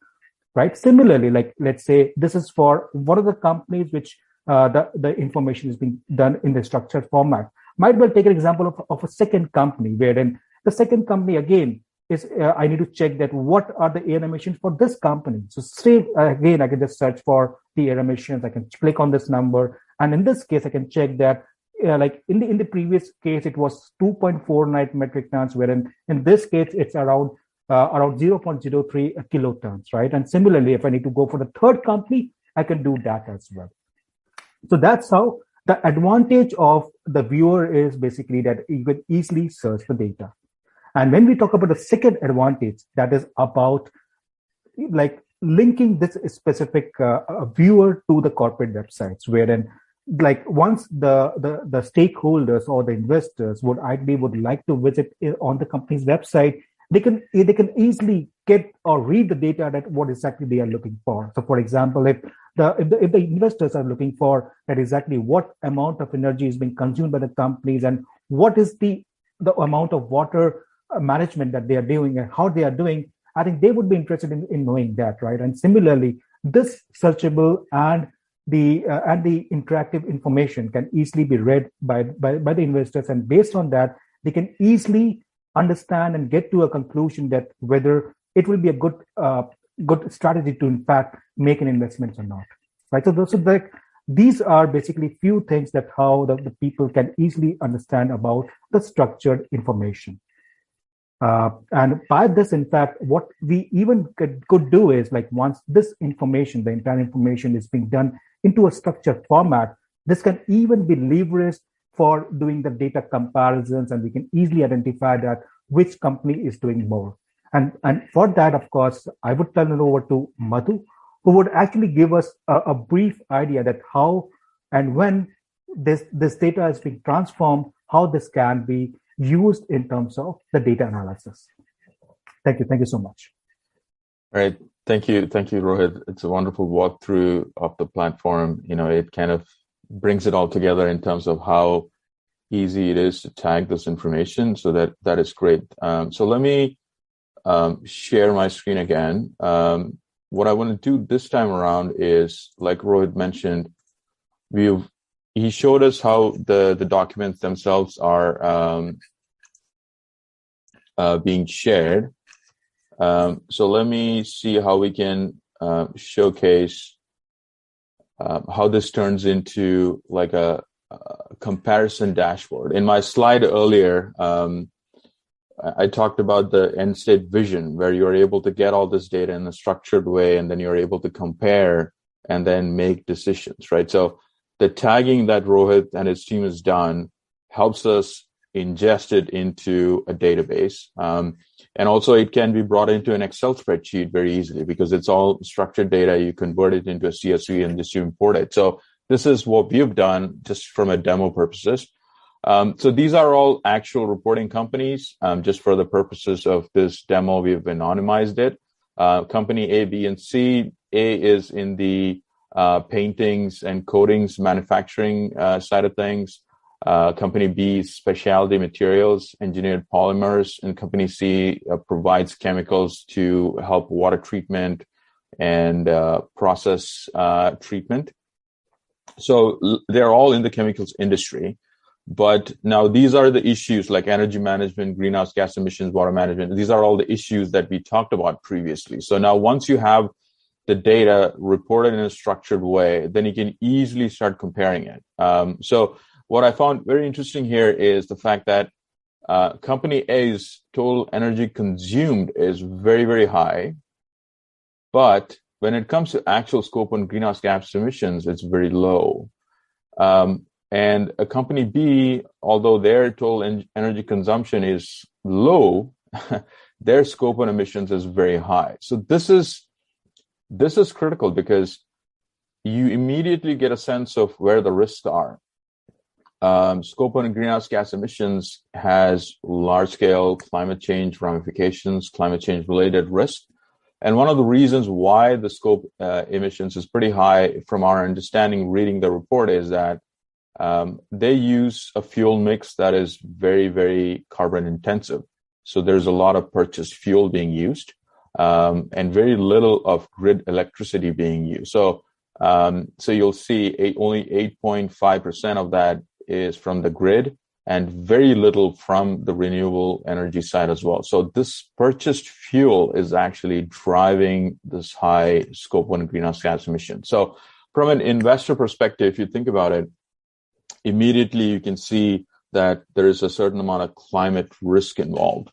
right? Similarly, like let's say this is for one of the companies which the information is being done in the structured format. Might well take an example of a second company, wherein the second company again is I need to check that what are the air emissions for this company. So say again, I can just search for the air emissions. I can click on this number, and in this case, I can check that like in the previous case, it was 2.49 metric tons, wherein in this case it's around 0.03 kilotons, right? And similarly, if I need to go for the third company, I can do that as well. So that's how the advantage of the viewer is basically that you can easily search the data. And when we talk about the second advantage, that is about like linking this specific viewer to the corporate websites, wherein like once the stakeholders or the investors would like to visit on the company's website, they can easily get or read the data that what exactly they are looking for. So for example, if the investors are looking for that exactly what amount of energy is being consumed by the companies and what is the amount of water management that they are doing and how they are doing, I think they would be interested in knowing that, right? And similarly, this searchable and the interactive information can easily be read by the investors, and based on that, they can easily understand and get to a conclusion that whether it will be a good strategy to in fact make an investment or not, right? So these are basically few things that how the people can easily understand about the structured information. And by this, in fact, what we even could do is like once this information, the entire information is being done into a structured format, this can even be leveraged for doing the data comparisons, and we can easily identify that which company is doing more. And for that, of course, I would turn it over to Madhu, who would actually give us a brief idea that how and when this data is being transformed, how this can be used in terms of the data analysis. Thank you so much. All right. Thank you, Rohit. It's a wonderful walkthrough of the platform. It kind of brings it all together in terms of how easy it is to tag this information. So that is great. So let me share my screen again. What I want to do this time around is, like Rohit mentioned, he showed us how the documents themselves are being shared. So let me see how we can showcase how this turns into like a comparison dashboard. In my slide earlier, I talked about the end state vision, where you're able to get all this data in a structured way, and then you're able to compare and then make decisions, right? So the tagging that Rohit and his team has done helps us ingest it into a database. And also it can be brought into an Excel spreadsheet very easily because it's all structured data. You convert it into a CSV and just you import it. So this is what we've done just from a demo purposes. So these are all actual reporting companies. Just for the purposes of this demo, we've anonymized it. Company A, B, and C. A is in the paintings and coatings manufacturing side of things. Company B, specialty materials, engineered polymers, and Company C provides chemicals to help water treatment and process treatment. So they're all in the chemicals industry. But now these are the issues like energy management, greenhouse gas emissions, water management. These are all the issues that we talked about previously. So now once you have the data reported in a structured way, then you can easily start comparing it. So what I found very interesting here is the fact that Company A's total energy consumed is very, very high. But when it comes to actual scope 1 greenhouse gas emissions, it's very low. And a Company B, although their total energy consumption is low, their scope 1 emissions is very high. So this is critical because you immediately get a sense of where the risks are. Scope 1 greenhouse gas emissions has large-scale climate change ramifications, climate change-related risk. And one of the reasons why the scope emissions is pretty high from our understanding reading the report is that they use a fuel mix that is very, very carbon intensive. So there's a lot of purchased fuel being used and very little of grid electricity being used. So you'll see only 8.5% of that is from the grid, and very little from the renewable energy side as well. So this purchased fuel is actually driving this high scope 1 greenhouse gas emission. So from an investor perspective, if you think about it, immediately you can see that there is a certain amount of climate risk involved.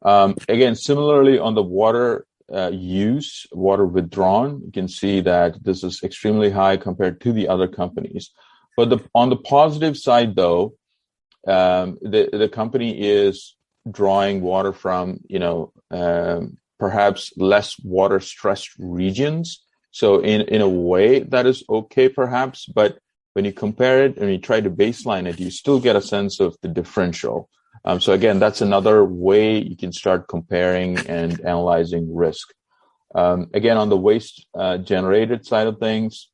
Again, similarly on the water use, water withdrawn, you can see that this is extremely high compared to the other companies. But on the positive side, though, the company is drawing water from, perhaps less water stressed regions. So in a way that is okay, perhaps, but when you compare it and you try to baseline it, you still get a sense of the differential. So again, that's another way you can start comparing and analyzing risk. Again, on the waste generated side of things,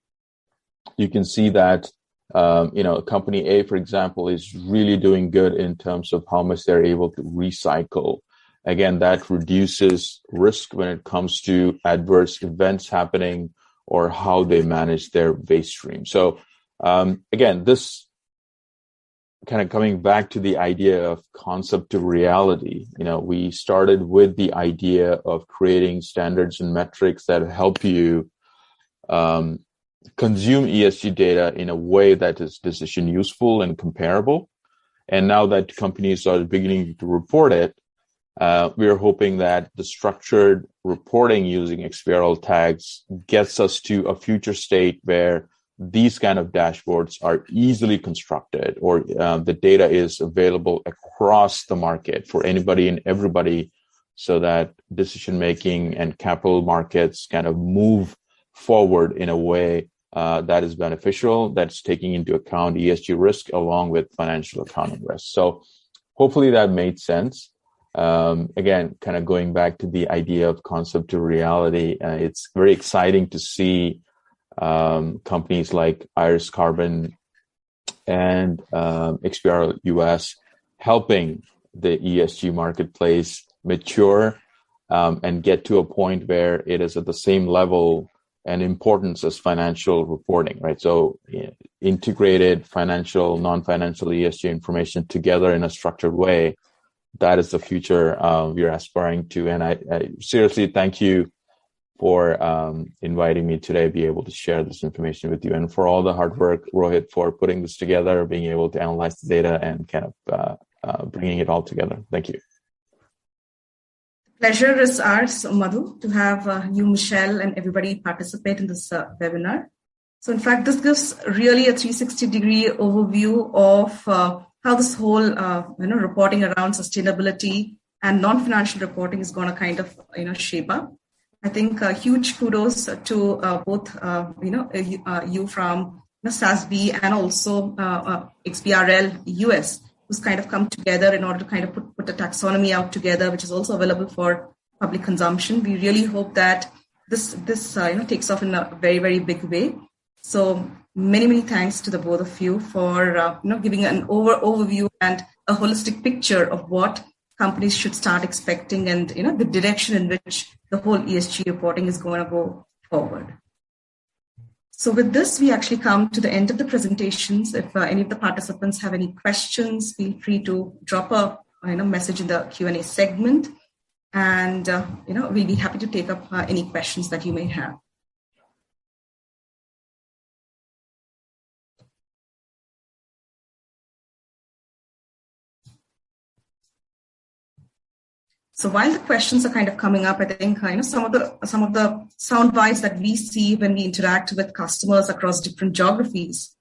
you can see that company A, for example, is really doing good in terms of how much they're able to recycle. Again, that reduces risk when it comes to adverse events happening or how they manage their waste stream. So again, this kind of coming back to the idea of concept to reality, we started with the idea of creating standards and metrics that help you consume ESG data in a way that is decision useful and comparable. And now that companies are beginning to report it, we are hoping that the structured reporting using XBRL tags gets us to a future state where these kind of dashboards are easily constructed, or the data is available across the market for anybody and everybody, so that decision making and capital markets kind of move forward in a way that is beneficial, that's taking into account ESG risk along with financial accounting risk. So hopefully that made sense. Again, kind of going back to the idea of concept to reality, it's very exciting to see companies like Iris Carbon and XBRL US helping the ESG marketplace mature and get to a point where it is at the same level and importance as financial reporting, right? So integrated financial, non-financial ESG information together in a structured way, that is the future we're aspiring to. And I seriously thank you for inviting me today, be able to share this information with you, and for all the hard work, Rohit, for putting this together, being able to analyze the data and kind of bringing it all together. Thank you. Pleasure is ours, Madhu, to have you, Michelle, and everybody participate in this webinar. So in fact, this gives really a 360-degree overview of how this whole reporting around sustainability and non-financial reporting is going to kind of shape up. I think huge kudos to both you from SASB and also XBRL US, who's kind of come together in order to kind of put a taxonomy out together, which is also available for public consumption. We really hope that this takes off in a very, very big way. So many thanks to the both of you for giving an overview and a holistic picture of what companies should start expecting and the direction in which the whole ESG reporting is going to go forward. So with this, we actually come to the end of the presentations. If any of the participants have any questions, feel free to drop a message in the Q&A segment, and we'll be happy to take up any questions that you may have. So while the questions are kind of coming up, I think some of the sound bites that we see when we interact with customers across different geographies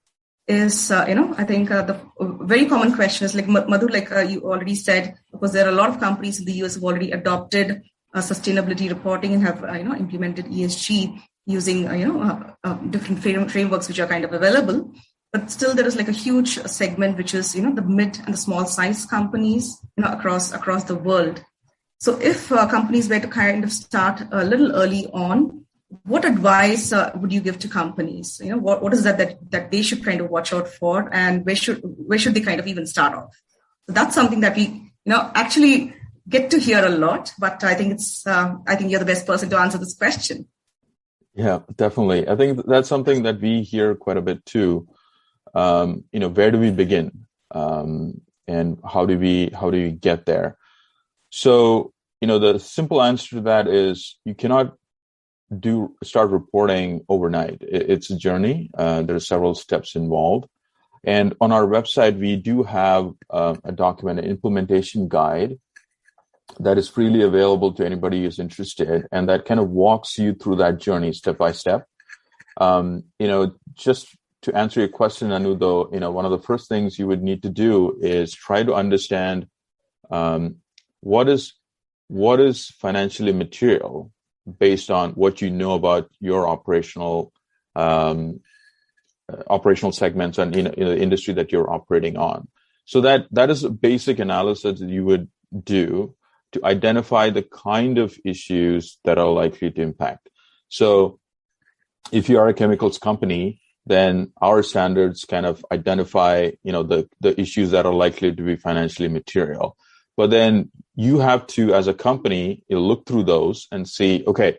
is I think the very common question is like Madhu, like you already said, because there are a lot of companies in the US who have already adopted sustainability reporting and have implemented ESG using different frameworks which are kind of available. But still, there is like a huge segment which is the mid and the small size companies across the world. So if companies were to kind of start a little early on, what advice would you give to companies? What is that they should kind of watch out for, and where should they kind of even start off? So that's something that we actually get to hear a lot, but I think you're the best person to answer this question. Yeah, definitely. I think that's something that we hear quite a bit too. Where do we begin? and how do we get there? So, the simple answer to that is you cannot start reporting overnight. It's a journey. There are several steps involved. And on our website, we do have a document, an implementation guide that is freely available to anybody who's interested, and that kind of walks you through that journey step by step. Just to answer your question, Anu, though, one of the first things you would need to do is try to understand what is financially material based on what you know about your operational segments and in the industry that you're operating on. So that is a basic analysis that you would do to identify the kind of issues that are likely to impact. So if you are a chemicals company, then our standards kind of identify, the issues that are likely to be financially material. But then you have to, as a company, look through those and see, okay,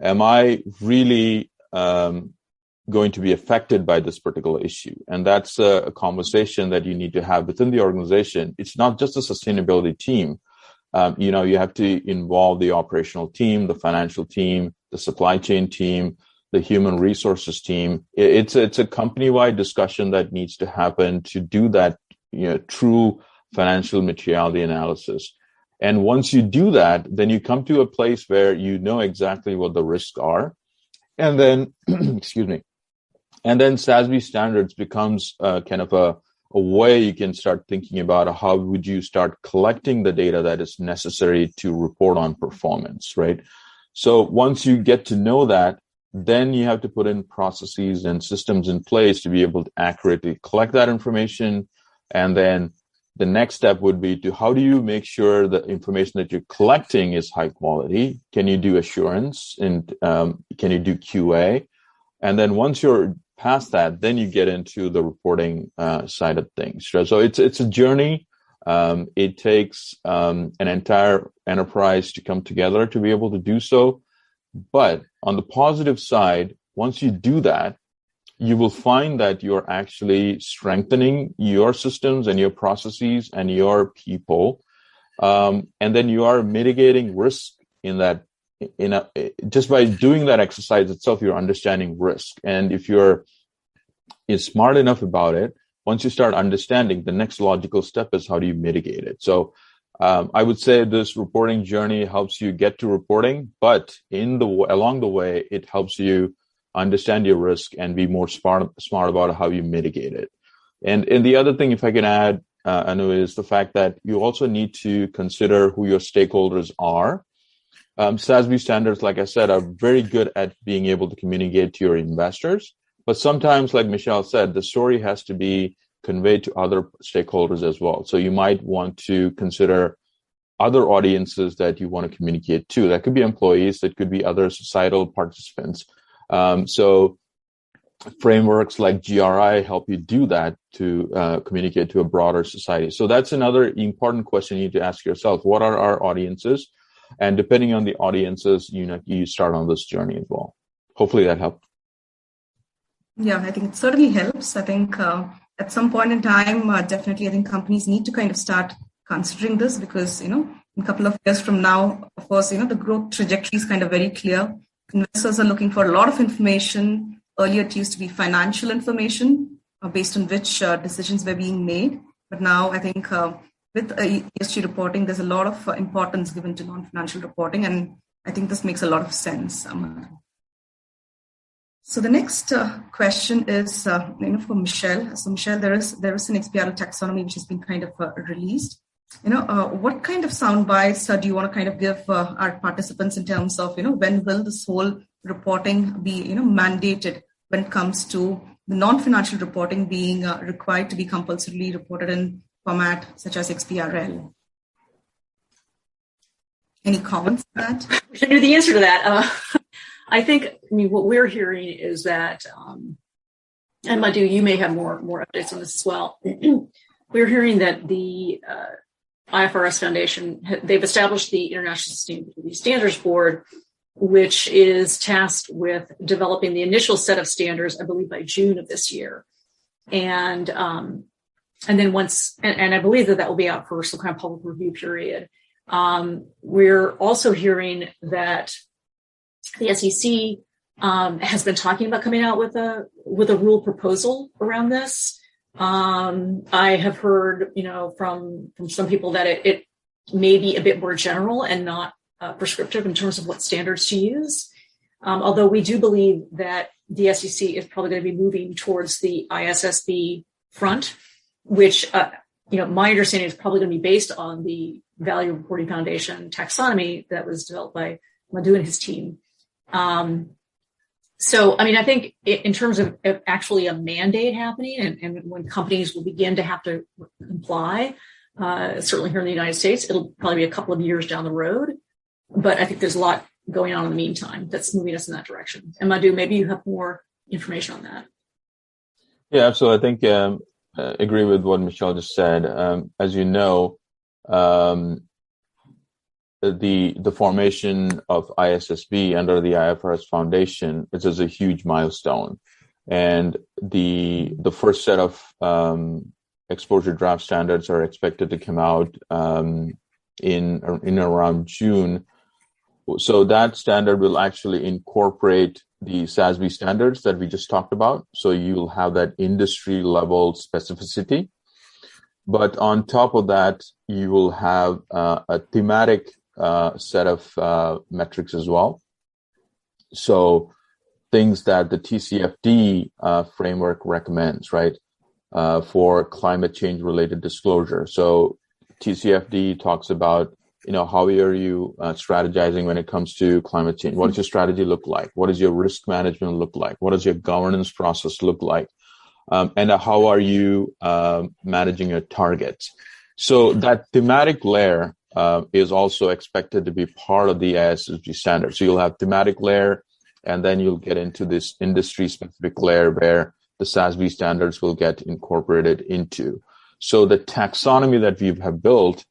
am I really going to be affected by this particular issue? And that's a conversation that you need to have within the organization. It's not just a sustainability team. You have to involve the operational team, the financial team, the supply chain team, the human resources team. It's a company-wide discussion that needs to happen to do that, true financial materiality analysis. And once you do that, then you come to a place where you know exactly what the risks are. And then, excuse me, and then SASB standards becomes kind of a way you can start thinking about how would you start collecting the data that is necessary to report on performance, right? So once you get to know that, then you have to put in processes and systems in place to be able to accurately collect that information. And then the next step would be to how do you make sure the information that you're collecting is high quality? Can you do assurance and can you do QA? And then once you're past that, then you get into the reporting side of things. So it's a journey. It takes an entire enterprise to come together to be able to do so. But on the positive side, once you do that, you will find that you're actually strengthening your systems and your processes and your people. And then you are mitigating risk in that. Just by doing that exercise itself, you're understanding risk. And if you're smart enough about it, once you start understanding, the next logical step is how do you mitigate it? So I would say this reporting journey helps you get to reporting, but along the way, it helps you understand your risk and be more smart about how you mitigate it. And the other thing, if I can add, Anu, is the fact that you also need to consider who your stakeholders are. SASB standards, like I said, are very good at being able to communicate to your investors. But sometimes, like Michelle said, the story has to be conveyed to other stakeholders as well. So you might want to consider other audiences that you want to communicate to. That could be employees, that could be other societal participants. So frameworks like GRI help you do that to communicate to a broader society. So that's another important question you need to ask yourself. What are our audiences? And depending on the audiences, you start on this journey as well. Hopefully that helped. Yeah, I think it certainly helps. I think at some point in time, definitely, I think companies need to kind of start considering this because, in a couple of years from now, of course, the growth trajectory is kind of very clear. Investors are looking for a lot of information. Earlier, it used to be financial information based on which decisions were being made. But now I think with ESG reporting, there's a lot of importance given to non-financial reporting. And I think this makes a lot of sense. So the next question is for Michelle. So Michelle, there is an XBRL taxonomy which has been kind of released. What kind of sound bites do you want to kind of give our participants in terms of when will this whole reporting be mandated when it comes to the non-financial reporting being required to be compulsorily reported in format such as XBRL? Any comments on that? I knew the answer to that. I think, what we're hearing is that, and Madhu, you may have more updates on this as well. We're hearing that the IFRS Foundation, they've established the International Sustainability Standards Board, which is tasked with developing the initial set of standards, I believe, by June of this year. And then once, and I believe that will be out for some kind of public review period. We're also hearing that the SEC has been talking about coming out with a rule proposal around this. I have heard, from some people that it may be a bit more general and not prescriptive in terms of what standards to use. Although we do believe that the SEC is probably going to be moving towards the ISSB front, which, my understanding is probably going to be based on the Value Reporting Foundation taxonomy that was developed by Madhu and his team. I think in terms of actually a mandate happening and when companies will begin to have to comply, certainly here in the United States, it'll probably be a couple of years down the road. But I think there's a lot going on in the meantime that's moving us in that direction. And Madhu, maybe you have more information on that. Yeah, absolutely. I think agree with what Michelle just said. As you know, the formation of ISSB under the IFRS Foundation is a huge milestone, and the first set of exposure draft standards are expected to come out in around June. So that standard will actually incorporate the SASB standards that we just talked about. So you'll have that industry level specificity. But on top of that, you will have a thematic set of metrics as well. So things that the TCFD framework recommends, right, for climate change related disclosure. So TCFD talks about, how are you strategizing when it comes to climate change? What does your strategy look like? What does your risk management look like? What does your governance process look like? And how are you managing your targets? So that thematic layer is also expected to be part of the ISSB standard. So you'll have thematic layer, and then you'll get into this industry specific layer where the SASB standards will get incorporated into. So the taxonomy that we have built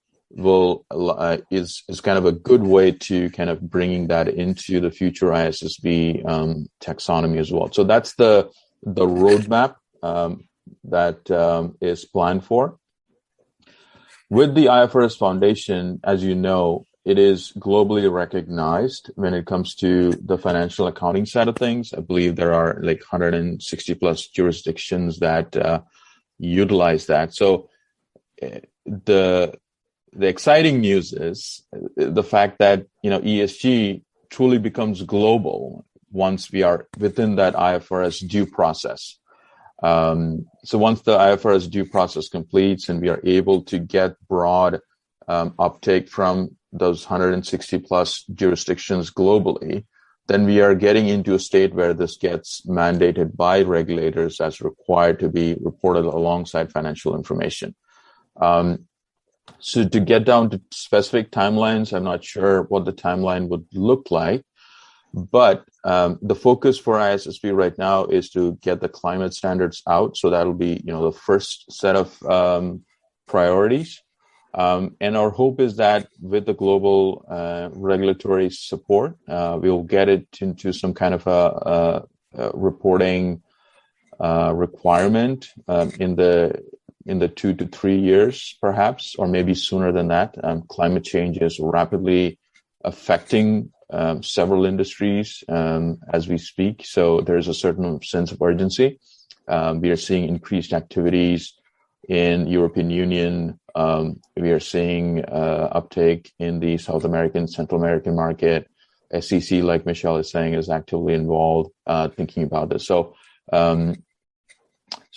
is kind of a good way to kind of bringing that into the future ISSB taxonomy as well. So that's the roadmap that is planned for. With the IFRS Foundation, as you know, it is globally recognized when it comes to the financial accounting side of things. I believe there are like 160 plus jurisdictions that utilize that. So the exciting news is the fact that, ESG truly becomes global once we are within that IFRS due process. So once the IFRS due process completes and we are able to get broad uptake from those 160 plus jurisdictions globally, then we are getting into a state where this gets mandated by regulators as required to be reported alongside financial information. So to get down to specific timelines, I'm not sure what the timeline would look like, but the focus for ISSB right now is to get the climate standards out. So that'll be, the first set of priorities. And our hope is that with the global regulatory support, we'll get it into some kind of a reporting requirement in the 2 to 3 years, perhaps, or maybe sooner than that. Climate change is rapidly affecting several industries as we speak. So there's a certain sense of urgency. We are seeing increased activities in European Union. We are seeing uptake in the South American, Central American market. SEC, like Michelle is saying, is actively involved thinking about this. So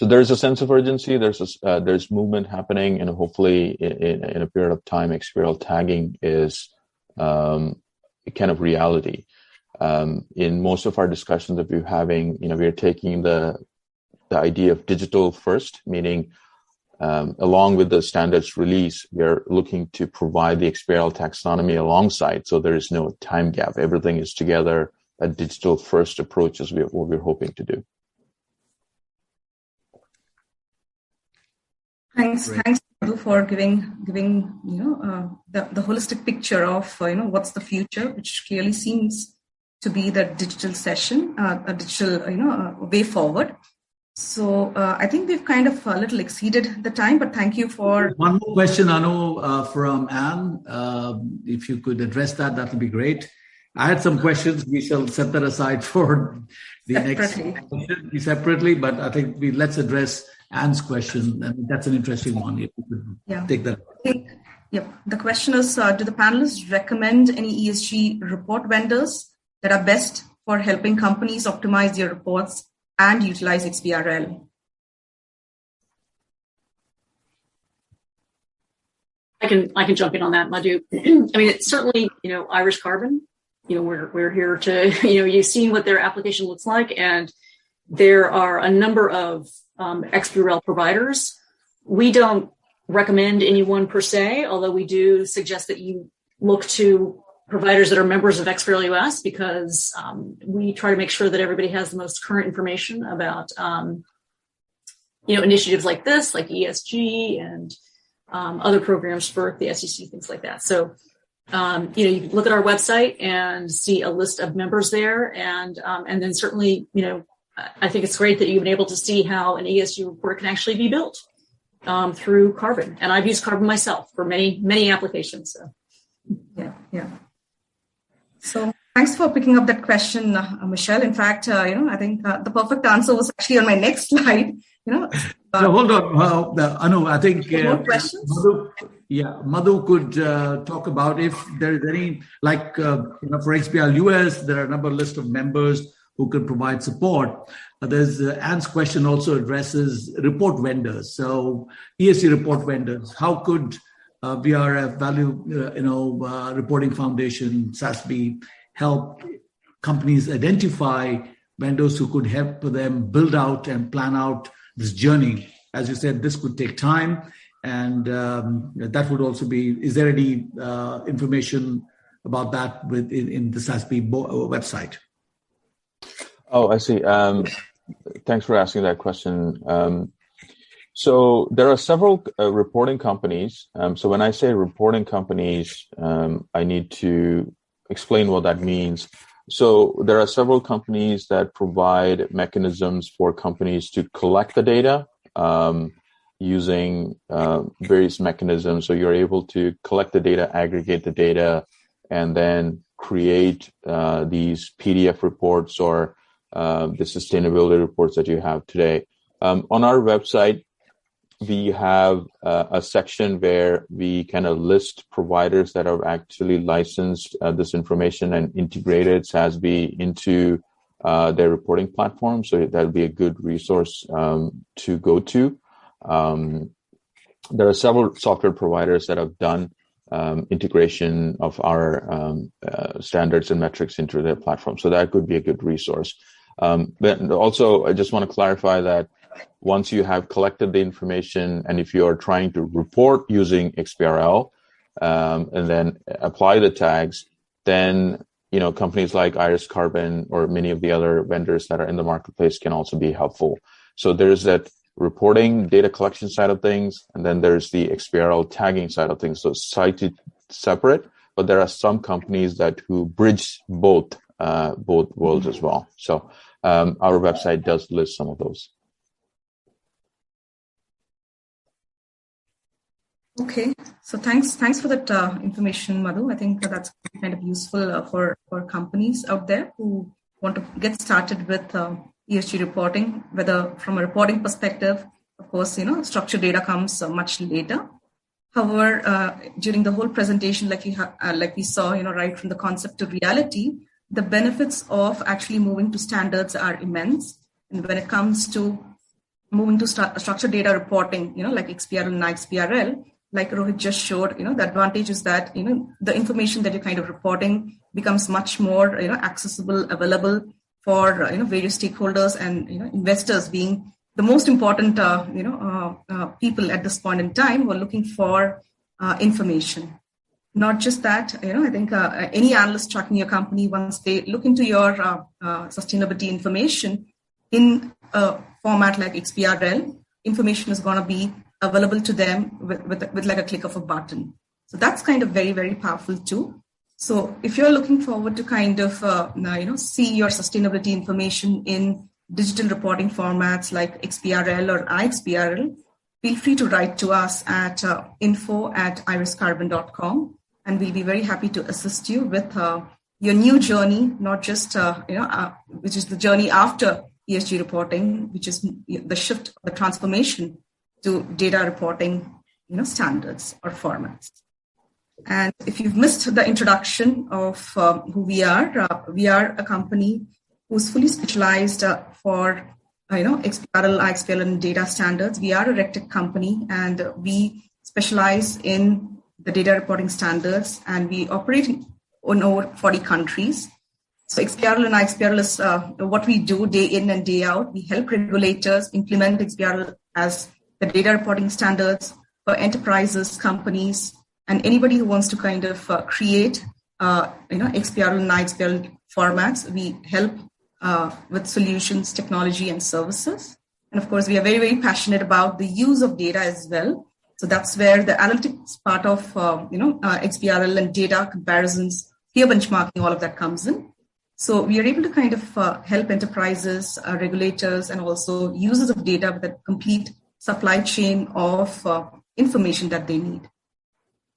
there's a sense of urgency. There's movement happening, and hopefully in a period of time, XBRL tagging is kind of reality. In most of our discussions that we're having, we are taking the idea of digital first, meaning along with the standards release, we are looking to provide the XBRL taxonomy alongside, so there is no time gap. Everything is together. A digital first approach is what we're hoping to do. Thanks, Madhu, for giving the holistic picture of what's the future, which clearly seems to be the digital session, a digital way forward. So I think we've kind of a little exceeded the time, but thank you for... One more question, Anu, from Anne. If you could address that, that would be great. I had some questions. We shall set that aside for the next question separately, but I think let's address Anne's question. And that's an interesting one. If you could take that. The question is, do the panelists recommend any ESG report vendors that are best for helping companies optimize their reports and utilize XBRL? I can jump in on that, Madhu. I mean, it's certainly, Irish Carbon. We're here to, you've seen what their application looks like, and there are a number of XBRL providers. We don't recommend anyone per se, although we do suggest that you look to providers that are members of XBRL US, because we try to make sure that everybody has the most current information about, initiatives like this, like ESG and other programs for the SEC, things like that. So, you can look at our website and see a list of members there. And then certainly, I think it's great that you've been able to see how an ESG report can actually be built through Carbon. And I've used Carbon myself for many, many applications. So. Yeah. So thanks for picking up that question, Michelle. In fact, I think the perfect answer was actually on my next slide. Hold on, Anu. I think more questions. Madhu could talk about if there is any, for XBRL US, there are a number list of members who can provide support. There's Anne's question also addresses report vendors. So ESG report vendors, how could VRF, Value Reporting Foundation, SASB, help companies identify vendors who could help them build out and plan out this journey? As you said, this could take time, and that would also be. Is there any information about that in the SASB website? Oh, I see. Thanks for asking that question. So there are several reporting companies. So when I say reporting companies, I need to explain what that means. So there are several companies that provide mechanisms for companies to collect the data using various mechanisms. So you're able to collect the data, aggregate the data, and then create these PDF reports or the sustainability reports that you have today. On our website, we have a section where we kind of list providers that have actually licensed this information and integrated SASB into their reporting platform. So that'll be a good resource to go to. There are several software providers that have done integration of our standards and metrics into their platform. So that could be a good resource. But also, I just want to clarify that once you have collected the information, and if you are trying to report using XBRL and then apply the tags, then companies like Irish Carbon or many of the other vendors that are in the marketplace can also be helpful. So there's that reporting data collection side of things, and then there's the XBRL tagging side of things. So cited separate, but there are some companies who bridge both worlds as well. So our website does list some of those. Okay, so thanks for that information, Madhu. I think that's kind of useful for companies out there who want to get started with ESG reporting, whether from a reporting perspective. Of course, structured data comes much later. However, during the whole presentation, like we saw, right from the concept to reality, the benefits of actually moving to standards are immense. And when it comes to moving to structured data reporting, like XBRL and XBRL, like Rohit just showed, the advantage is that, the information that you're kind of reporting becomes much more, accessible, available for, various stakeholders and, investors being the most important, people at this point in time who are looking for information. Not just that, I think any analyst tracking your company, once they look into your sustainability information in a format like XBRL, information is going to be available to them with like a click of a button. So that's kind of very, very powerful too. So if you're looking forward to kind of, see your sustainability information in digital reporting formats like XBRL or iXBRL, feel free to write to us at info@iriscarbon.com, and we'll be very happy to assist you with your new journey, not just which is the journey after ESG reporting, which is the shift, the transformation to data reporting, standards or formats. And if you've missed the introduction of who we are a company who's fully specialized for XBRL, iXBRL, and data standards. We are a RegTech company, and we specialize in the data reporting standards, and we operate in over 40 countries. So XBRL and iXBRL is what we do day in and day out. We help regulators implement XBRL as the data reporting standards for enterprises, companies, and anybody who wants to kind of create, XBRL and iXBRL formats. We help with solutions, technology, and services. And of course, we are very, very passionate about the use of data as well. So that's where the analytics part of, XBRL and data comparisons, peer benchmarking, all of that comes in. So we are able to kind of help enterprises, regulators, and also users of data with a complete supply chain of information that they need.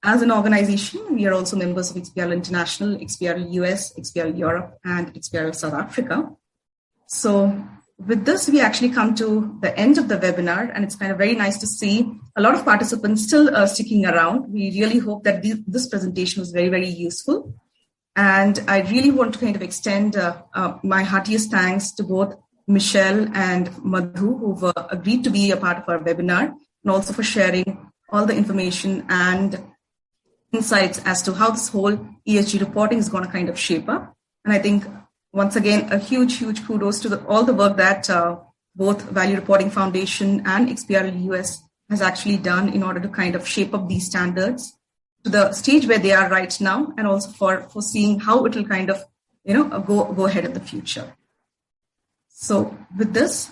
As an organization, we are also members of XBRL International, XBRL US, XBRL Europe, and XBRL South Africa. So with this, we actually come to the end of the webinar, and it's kind of very nice to see a lot of participants still sticking around. We really hope that this presentation was very, very useful. And I really want to kind of extend my heartiest thanks to both Michelle and Madhu, who've agreed to be a part of our webinar, and also for sharing all the information and insights as to how this whole ESG reporting is going to kind of shape up. And I think, once again, a huge, huge kudos to all the work that both Value Reporting Foundation and XBRL US has actually done in order to kind of shape up these standards to the stage where they are right now, and also for seeing how it will kind of, go ahead in the future. So with this,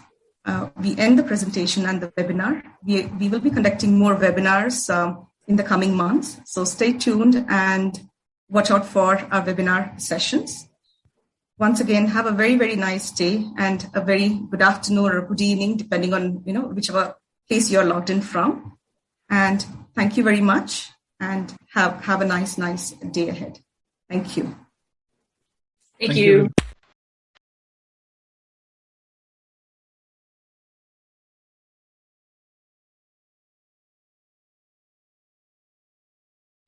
we end the presentation and the webinar. We will be conducting more webinars in the coming months. So stay tuned and watch out for our webinar sessions. Once again, have a very, very nice day and a very good afternoon or good evening, depending on, whichever place you're logged in from. And thank you very much, and have a nice day ahead. Thank you. Thank you.